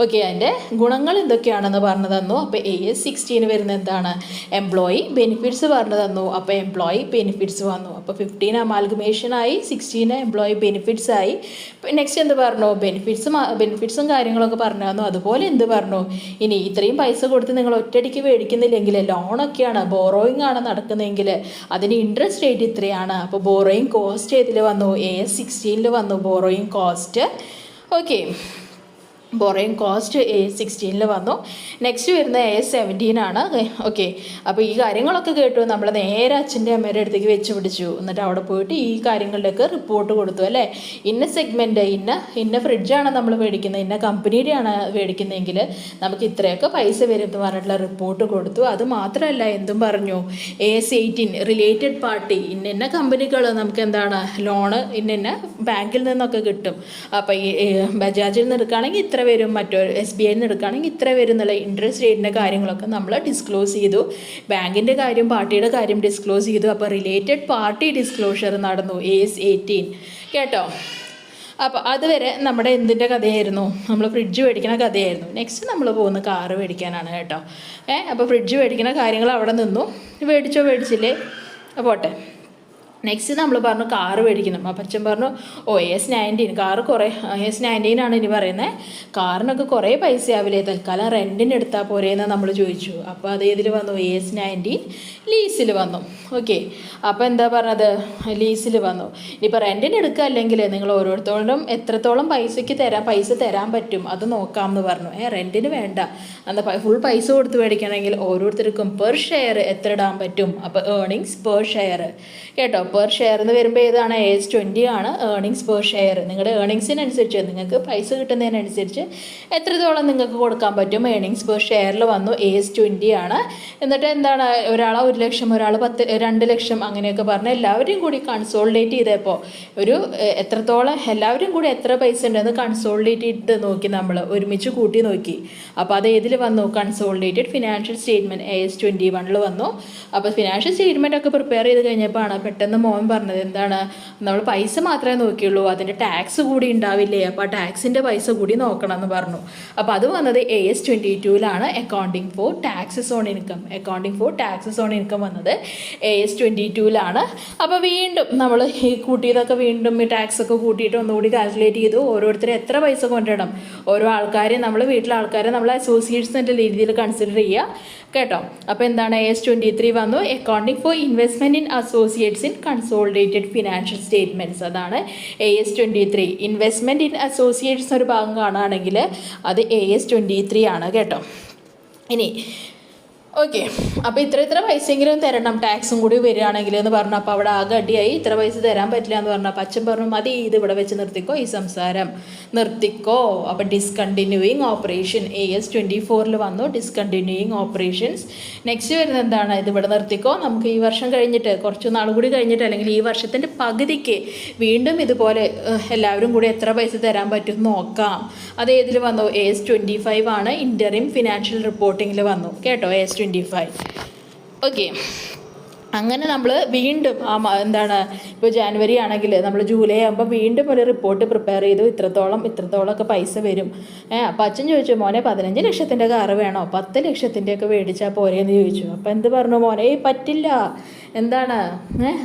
ഓക്കെ, അതിൻ്റെ ഗുണങ്ങൾ എന്തൊക്കെയാണെന്ന് പറഞ്ഞു തന്നു. അപ്പോൾ AS16 വരുന്നത് എന്താണ്? എംപ്ലോയി ബെനിഫിറ്റ്സ് പറഞ്ഞു തന്നു. അപ്പോൾ എംപ്ലോയി ബെനിഫിറ്റ്സ് വന്നു. അപ്പോൾ 15 അമാൽഗമേഷനായി, 16 എംപ്ലോയി ബെനിഫിറ്റ്സ് ആയി. നെക്സ്റ്റ് എന്ത് പറഞ്ഞു? ബെനിഫിറ്റ്സും കാര്യങ്ങളൊക്കെ പറഞ്ഞു തന്നു. അതുപോലെ എന്ത് പറഞ്ഞു? ഇനി ഇത്രയും പൈസ കൊടുത്ത് നിങ്ങൾ ഒറ്റയടിക്ക് മേടിക്കുന്നില്ലെങ്കിൽ, ലോണൊക്കെയാണ്, ബോറോയിങ് ആണ് നടക്കുന്നതെങ്കിൽ അതിന് ഇൻട്രസ്റ്റ് റേറ്റ് ഇത്രയാണ്. അപ്പോൾ ബോറോയിങ് കോസ്റ്റ് ഏതിൽ വന്നു? AS16 വന്നു borrowing cost. Okay, borrowing cost AS16 വന്നു. നെക്സ്റ്റ് വരുന്നത് AS17 ആണ്. ഓക്കെ, അപ്പോൾ ഈ കാര്യങ്ങളൊക്കെ കേട്ടു. നമ്മൾ നേരെ അച്ഛൻ്റെ അമ്മയുടെ അടുത്തേക്ക് വെച്ച് പിടിച്ചു. എന്നിട്ട് അവിടെ പോയിട്ട് ഈ കാര്യങ്ങളിലേക്ക് റിപ്പോർട്ട് കൊടുത്തു. അല്ലേ, ഇന്ന സെഗ്മെൻറ്റ്, ഇന്ന ഫ്രിഡ്ജാണ് നമ്മൾ മേടിക്കുന്നത്, ഇന്ന കമ്പനിയുടെയാണ് മേടിക്കുന്നതെങ്കിൽ നമുക്ക് ഇത്രയൊക്കെ പൈസ വരും എന്ന് പറഞ്ഞിട്ടുള്ള റിപ്പോർട്ട് കൊടുത്തു. അത് മാത്രമല്ല, എന്തും പറഞ്ഞു? AS18 റിലേറ്റഡ് പാർട്ടി, ഇന്ന കമ്പനികൾ നമുക്ക് എന്താണ് ലോണ് ഇന്ന ബാങ്കിൽ നിന്നൊക്കെ കിട്ടും. അപ്പോൾ ഈ ബജാജിൽ നിന്ന് എടുക്കുകയാണെങ്കിൽ ഇത്ര വരും, മറ്റൊരു SBIയിൽ നിന്ന് എടുക്കുകയാണെങ്കിൽ ഇത്ര വരും എന്നുള്ള ഇൻട്രസ്റ്റ് റേറ്റിൻ്റെ കാര്യങ്ങളൊക്കെ നമ്മൾ ഡിസ്ക്ലോസ് ചെയ്തു. ബാങ്കിൻ്റെ കാര്യം, പാർട്ടിയുടെ കാര്യം ഡിസ്ക്ലോസ് ചെയ്തു. അപ്പോൾ റിലേറ്റഡ് പാർട്ടി ഡിസ്ക്ലോഷർ നടന്നു, AS18 കേട്ടോ. അപ്പോൾ അതുവരെ നമ്മുടെ എന്തിൻ്റെ കഥയായിരുന്നു? നമ്മൾ ഫ്രിഡ്ജ് മേടിക്കുന്ന കഥയായിരുന്നു. നെക്സ്റ്റ് നമ്മൾ പോകുന്ന കാറ് മേടിക്കാനാണ് കേട്ടോ. അപ്പോൾ ഫ്രിഡ്ജ് മേടിക്കുന്ന കാര്യങ്ങൾ അവിടെ നിന്നു. മേടിച്ചില്ലേ പോട്ടെ. നെക്സ്റ്റ് നമ്മൾ പറഞ്ഞു കാറ് മേടിക്കണം. അപ്പം അച്ഛൻ പറഞ്ഞു, AS19 കാറ് കുറേ AS19 ആണ് ഇനി പറയുന്നത്. കാറിനൊക്കെ കുറേ പൈസ ആവില്ലേ, തൽക്കാലം റെൻറ്റിന് എടുത്താൽ പോരേന്ന് നമ്മൾ ചോദിച്ചു. അപ്പോൾ അത് ഏതിൽ വന്നു? AS19 ലീസിൽ വന്നു. ഓക്കെ, അപ്പോൾ എന്താ പറഞ്ഞത്? ലീസിൽ വന്നു. ഇനിയിപ്പോൾ റെൻറ്റിന് എടുക്കുക, അല്ലെങ്കിൽ നിങ്ങൾ ഓരോരുത്തോളം എത്രത്തോളം പൈസ തരാൻ പറ്റും അത് നോക്കാമെന്ന് പറഞ്ഞു. റെൻറ്റിന് വേണ്ട, എന്നാൽ ഫുൾ പൈസ കൊടുത്ത് മേടിക്കണമെങ്കിൽ ഓരോരുത്തർക്കും പെർ ഷെയർ എത്ര ഇടാൻ പറ്റും? അപ്പോൾ ഏർണിങ്സ് പെർ ഷെയർ കേട്ടോ. പെർ ഷെയർ എന്ന് വരുമ്പോൾ ഏതാണ്? AS20 ആണ് ഏർണിങ്സ് പെർ ഷെയർ. നിങ്ങളുടെ ഏർണിങ്സിനനുസരിച്ച്, നിങ്ങൾക്ക് പൈസ കിട്ടുന്നതിനനുസരിച്ച് എത്രത്തോളം നിങ്ങൾക്ക് കൊടുക്കാൻ പറ്റും ഏർണിങ്സ് പെർ ഷെയറിൽ വന്നു. AS20 ആണ്. എന്നിട്ട് എന്താണ്? ഒരാൾ 1 ലക്ഷം, ഒരാൾ 2 ലക്ഷം അങ്ങനെയൊക്കെ പറഞ്ഞ് എല്ലാവരെയും കൂടി കൺസോളിഡേറ്റ് ചെയ്തപ്പോൾ എത്രത്തോളം എല്ലാവരും കൂടി എത്ര പൈസ ഉണ്ടെന്ന് കൺസോളിഡേറ്റ് ചെയ്ത് നോക്കി, നമ്മൾ ഒരുമിച്ച് കൂട്ടി നോക്കി. അപ്പോൾ അത് ഏതിൽ വന്നു? കൺസോളിഡേറ്റഡ് ഫിനാൻഷ്യൽ സ്റ്റേറ്റ്മെൻറ്റ് AS21 വന്നു. അപ്പോൾ ഫിനാൻഷ്യൽ സ്റ്റേറ്റ്മെൻ്റ് ഒക്കെ പ്രിപ്പയർ ചെയ്ത് കഴിഞ്ഞപ്പോൾ ആണ് പെട്ടെന്ന് മോൻ പറഞ്ഞത് എന്താണ്? നമ്മൾ പൈസ മാത്രമേ നോക്കിയുള്ളൂ, അതിൻ്റെ ടാക്സ് കൂടി ഉണ്ടാവില്ലേ, അപ്പോൾ ആ ടാക്സിൻ്റെ പൈസ കൂടി നോക്കണം എന്ന് പറഞ്ഞു. അപ്പോൾ അത് വന്നത് AS22 accounting for taxes on income വന്നത് AS22 അപ്പോൾ വീണ്ടും നമ്മൾ ഈ കൂട്ടിയതൊക്കെ വീണ്ടും ഈ ടാക്സൊക്കെ കൂട്ടിയിട്ട് ഒന്നുകൂടി കാൽക്കുലേറ്റ് ചെയ്തു. ഓരോരുത്തരും എത്ര പൈസ കൊണ്ടിടണം, ഓരോ ആൾക്കാരെ നമ്മൾ വീട്ടിലെ ആൾക്കാരെ നമ്മൾ അസോസിയേറ്റ്സ് എന്ന രീതിയിൽ കൺസിഡർ ചെയ്യുക കേട്ടോ. അപ്പോൾ എന്താണ്? AS23 വന്നു, accounting for investment in associates in consolidated financial statements. അതാണ് AS23. ഇൻവെസ്റ്റ്മെൻറ്റ് ഇൻ അസോസിയേറ്റ്സ് ഒരു ഭാഗം കാണുകയാണെങ്കിൽ അത് AS23 ആണ് കേട്ടോ. ഇനി ഓക്കെ. അപ്പോൾ ഇത്ര പൈസയെങ്കിലും തരണം, ടാക്സും കൂടി വരികയാണെങ്കിൽ എന്ന് പറഞ്ഞു. അപ്പോൾ അവിടെ ആകെ അടിയായി. ഇത്ര പൈസ തരാൻ പറ്റില്ല എന്ന് പറഞ്ഞു. അപ്പോൾ അച്ഛൻ പറഞ്ഞു മതി, ഇത് ഇവിടെ വെച്ച് നിർത്തിക്കോ, ഈ സംസാരം നിർത്തിക്കോ. അപ്പോൾ ഡിസ്കണ്ടിന്യൂയിങ് ഓപ്പറേഷൻ AS24 വന്നു, ഡിസ്കണ്ടിന്യൂയിങ് ഓപ്പറേഷൻസ്. നെക്സ്റ്റ് വരുന്നത് എന്താണ്, ഇത് ഇവിടെ നിർത്തിക്കോ, നമുക്ക് ഈ വർഷം കഴിഞ്ഞിട്ട് കുറച്ച് നാൾ കൂടി കഴിഞ്ഞിട്ട് അല്ലെങ്കിൽ ഈ വർഷത്തിൻ്റെ പകുതിക്ക് വീണ്ടും ഇതുപോലെ എല്ലാവരും കൂടി എത്ര പൈസ തരാൻ പറ്റും നോക്കാം. അത് ഏതിൽ വന്നു, AS25 ആണ്, ഇൻ്ററിം ഫിനാൻഷ്യൽ റിപ്പോർട്ടിങ്ങിൽ വന്നു കേട്ടോ, AS25. ഓക്കെ. അങ്ങനെ നമ്മൾ വീണ്ടും എന്താണ്, ഇപ്പോൾ ജാനുവരി ആണെങ്കിൽ നമ്മൾ ജൂലൈ ആകുമ്പോൾ വീണ്ടും ഒരു റിപ്പോർട്ട് പ്രിപ്പയർ ചെയ്തു, ഇത്രത്തോളമൊക്കെ പൈസ വരും. അപ്പോൾ അച്ഛൻ ചോദിച്ചു മോനെ 15 ലക്ഷത്തിൻ്റെ കാറ് വേണോ, 10 ലക്ഷത്തിൻ്റെയൊക്കെ മേടിച്ചാൽ പോരെയെന്ന് ചോദിച്ചു. അപ്പോൾ എന്ത് പറഞ്ഞു മോനെ, പറ്റില്ല, എന്താണ്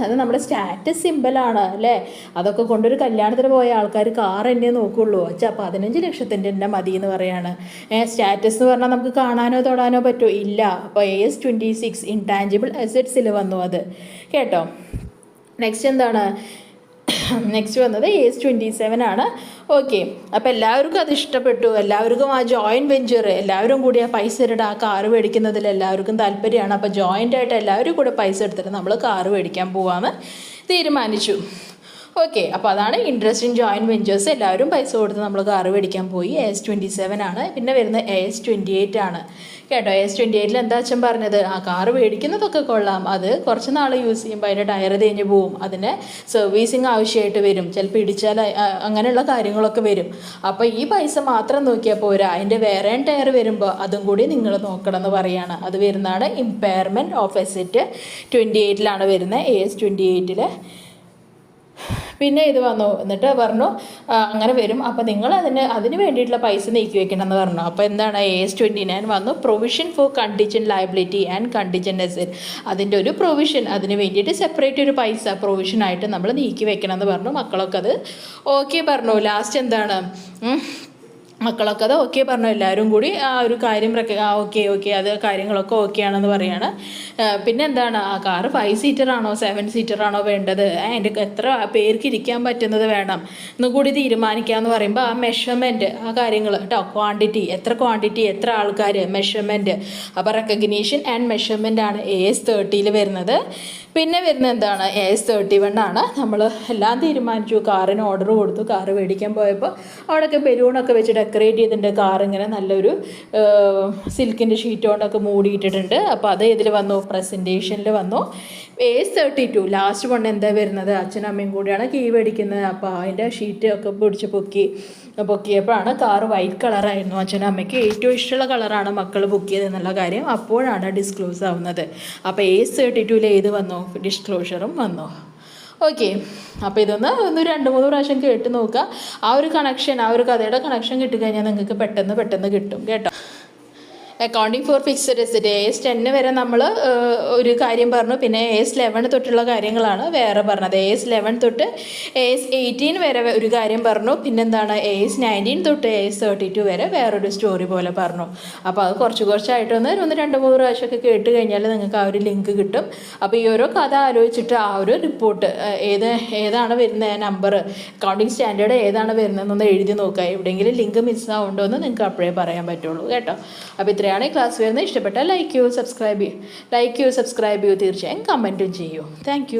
അത് നമ്മുടെ സ്റ്റാറ്റസ് സിമ്പലാണ് അല്ലേ, അതൊക്കെ കൊണ്ടൊരു കല്യാണത്തിന് പോയ ആൾക്കാർ കാർ എന്നെ നോക്കുള്ളൂ. അച്ഛാ 15 ലക്ഷത്തിൻ്റെ തന്നെ മതി എന്ന് പറയാണ്. സ്റ്റാറ്റസ് എന്ന് പറഞ്ഞാൽ നമുക്ക് കാണാനോ തൊടാനോ പറ്റുമോ, ഇല്ല. അപ്പോൾ AS26 ഇൻടാഞ്ചിബിൾ അസറ്റ്സിൽ വന്നു അത് കേട്ടോ. നെക്സ്റ്റ് എന്താണ്, നെക്സ്റ്റ് വന്നത് AS27 ആണ്. ഓക്കെ. അപ്പോൾ എല്ലാവർക്കും അത് ഇഷ്ടപ്പെട്ടു, എല്ലാവർക്കും ആ ജോയിൻറ്റ് വെഞ്ചർ, എല്ലാവരും കൂടി ആ പൈസ ഇട്ടിട്ട് ആ കാറ് മേടിക്കുന്നതിൽ എല്ലാവർക്കും താല്പര്യമാണ്. അപ്പോൾ ജോയിൻ്റ് ആയിട്ട് എല്ലാവരും കൂടെ പൈസ എടുത്തിട്ട് നമ്മൾ കാറ് മേടിക്കാൻ പോവാമെന്ന് തീരുമാനിച്ചു. ഓക്കെ. അപ്പോൾ അതാണ് ഇൻട്രസ്റ്റ് ഇൻ ജോയിൻറ്റ് വെഞ്ചേഴ്സ്. എല്ലാവരും പൈസ കൊടുത്ത് നമ്മൾ കാറ് മേടിക്കാൻ പോയി. AS27 ആണ്. പിന്നെ വരുന്നത് AS28 ആണ് കേട്ടോ. AS28 എന്താ അച്ഛൻ പറഞ്ഞത്, ആ കാറ് മേടിക്കുന്നതൊക്കെ കൊള്ളാം, അത് കുറച്ച് നാൾ യൂസ് ചെയ്യുമ്പോൾ അതിൻ്റെ ടയർ തേഞ്ഞ് പോവും, അതിന് സർവീസിങ് ആവശ്യമായിട്ട് വരും, ചിലപ്പോൾ ഇടിച്ചാൽ അങ്ങനെയുള്ള കാര്യങ്ങളൊക്കെ വരും. അപ്പോൾ ഈ പൈസ മാത്രം നോക്കിയാൽ പോരാ, അതിൻ്റെ വേറെ ടയർ വരുമ്പോൾ അതും കൂടി നിങ്ങൾ നോക്കണം എന്ന് പറയുകയാണ്. അത് വരുന്നതാണ് ഇമ്പയർമെൻറ്റ് ഓഫ് അസറ്റ് 28 വരുന്നത്, AS28. പിന്നെ ഇത് വന്നു, എന്നിട്ട് പറഞ്ഞു അങ്ങനെ വരും, അപ്പോൾ നിങ്ങൾ അതിന് വേണ്ടിയിട്ടുള്ള പൈസ നീക്കി വെക്കണം എന്ന് പറഞ്ഞു. അപ്പോൾ എന്താണ്, AS29 വന്നു, provision for contingent liability and contingent asset. അതിൻ്റെ ഒരു പ്രൊവിഷൻ, അതിന് വേണ്ടിയിട്ട് സെപ്പറേറ്റ് ഒരു പൈസ പ്രൊവിഷനായിട്ട് നമ്മൾ നീക്കി വെക്കണം എന്ന് പറഞ്ഞു. മക്കളൊക്കെ അത് ഓക്കെ പറഞ്ഞു. ലാസ്റ്റ് എന്താണ്, മക്കളൊക്കെ അത് ഓക്കെ പറഞ്ഞു. എല്ലാവരും കൂടി ആ ഒരു കാര്യം ഓക്കെ അത് കാര്യങ്ങളൊക്കെ ഓക്കെയാണെന്ന് പറയാണ്. പിന്നെ എന്താണ്, ആ കാറ് 5 സീറ്ററാണോ 7 സീറ്ററാണോ വേണ്ടത്, അതിൻ്റെ എത്ര പേർക്ക് ഇരിക്കാൻ പറ്റുന്നത് വേണം എന്നും കൂടി തീരുമാനിക്കാമെന്ന് പറയുമ്പോൾ ആ മെഷർമെൻറ്റ്, ആ കാര്യങ്ങൾ കേട്ടോ, ക്വാണ്ടിറ്റി, എത്ര ആൾക്കാർ, മെഷർമെൻറ്റ്. അപ്പോൾ റെക്കഗ്നീഷൻ ആൻഡ് മെഷർമെൻ്റ് ആണ് AS30 വരുന്നത്. പിന്നെ വരുന്നത് എന്താണ്, AS31 ആണ്. നമ്മൾ എല്ലാം തീരുമാനിച്ചു, കാറിന് ഓർഡർ കൊടുത്തു. കാറ് മേടിക്കാൻ പോയപ്പോൾ അവിടെയൊക്കെ ബലൂണൊക്കെ വെച്ച് ഡെക്കറേറ്റ് ചെയ്തിട്ടുണ്ട്. കാർ ഇങ്ങനെ നല്ലൊരു സിൽക്കിൻ്റെ ഷീറ്റ് കൊണ്ടൊക്കെ മൂടിയിട്ടിട്ടുണ്ട്. അപ്പോൾ അത് ഇതിൽ വന്നു, പ്രസൻറ്റേഷനിൽ വന്നു. AS32 ലാസ്റ്റ് വൺ എന്താ വരുന്നത്, അച്ഛനും അമ്മയും കൂടിയാണ് കീ മേടിക്കുന്നത്. അപ്പോൾ അതിൻ്റെ ഷീറ്റ് ഒക്കെ പിടിച്ച് പൊക്കിയപ്പോഴാണ് കാറ് വൈറ്റ് കളറായിരുന്നു. അച്ഛനും അമ്മയ്ക്ക് ഏറ്റവും ഇഷ്ടമുള്ള കളറാണ് മക്കൾ ബുക്ക് ചെയ്തതെന്നുള്ള കാര്യം അപ്പോഴാണ് ഡിസ്ക്ലോസ് ആവുന്നത്. അപ്പോൾ AS32 ഏത് വന്നു, ഡിസ്ക്ലോഷറും വന്നു. ഓക്കെ. അപ്പോൾ ഇതൊന്ന് 2-3 പ്രാവശ്യം കേട്ട് നോക്കുക. ആ ഒരു കണക്ഷൻ, ആ ഒരു കഥയുടെ കണക്ഷൻ കിട്ടിക്കഴിഞ്ഞാൽ നിങ്ങൾക്ക് പെട്ടെന്ന് കിട്ടും കേട്ടോ. Accounting for fixed asset AS10 വരെ നമ്മൾ ഒരു കാര്യം പറഞ്ഞു. പിന്നെ AS11 തൊട്ടുള്ള കാര്യങ്ങളാണ് വേറെ പറഞ്ഞത്. AS11 തൊട്ട് AS18 വരെ ഒരു കാര്യം പറഞ്ഞു. പിന്നെന്താണ്, AS19 തൊട്ട് AS32 വരെ വേറൊരു സ്റ്റോറി പോലെ പറഞ്ഞു. അപ്പോൾ അത് കുറച്ചായിട്ടൊന്ന് 2-3 പ്രാവശ്യമൊക്കെ കേട്ട് കഴിഞ്ഞാൽ നിങ്ങൾക്ക് ആ ഒരു ലിങ്ക് കിട്ടും. അപ്പോൾ ഈ ഓരോ കഥ ആലോചിച്ചിട്ട് ആ ഒരു റിപ്പോർട്ട് ഏതാണ് വരുന്ന നമ്പർ, അക്കൗണ്ടിങ് സ്റ്റാൻഡേർഡ് ഏതാണ് വരുന്നതെന്നൊന്ന് എഴുതി നോക്കുക. എവിടെയെങ്കിലും ലിങ്ക് മിസ്സാവുണ്ടോ എന്ന് നിങ്ങൾക്ക് അപ്പോഴേ പറയാൻ പറ്റുള്ളൂ കേട്ടോ. അപ്പോൾ ഇത്രയാണ് ക്ലാസ് വരുന്നത്. ഇഷ്ടപ്പെട്ടാൽ ലൈക്ക് ചെയ്യൂ, സബ്സ്ക്രൈബ് ചെയ്യൂ, തീർച്ചയായും കമൻറ്റും ചെയ്യൂ. താങ്ക്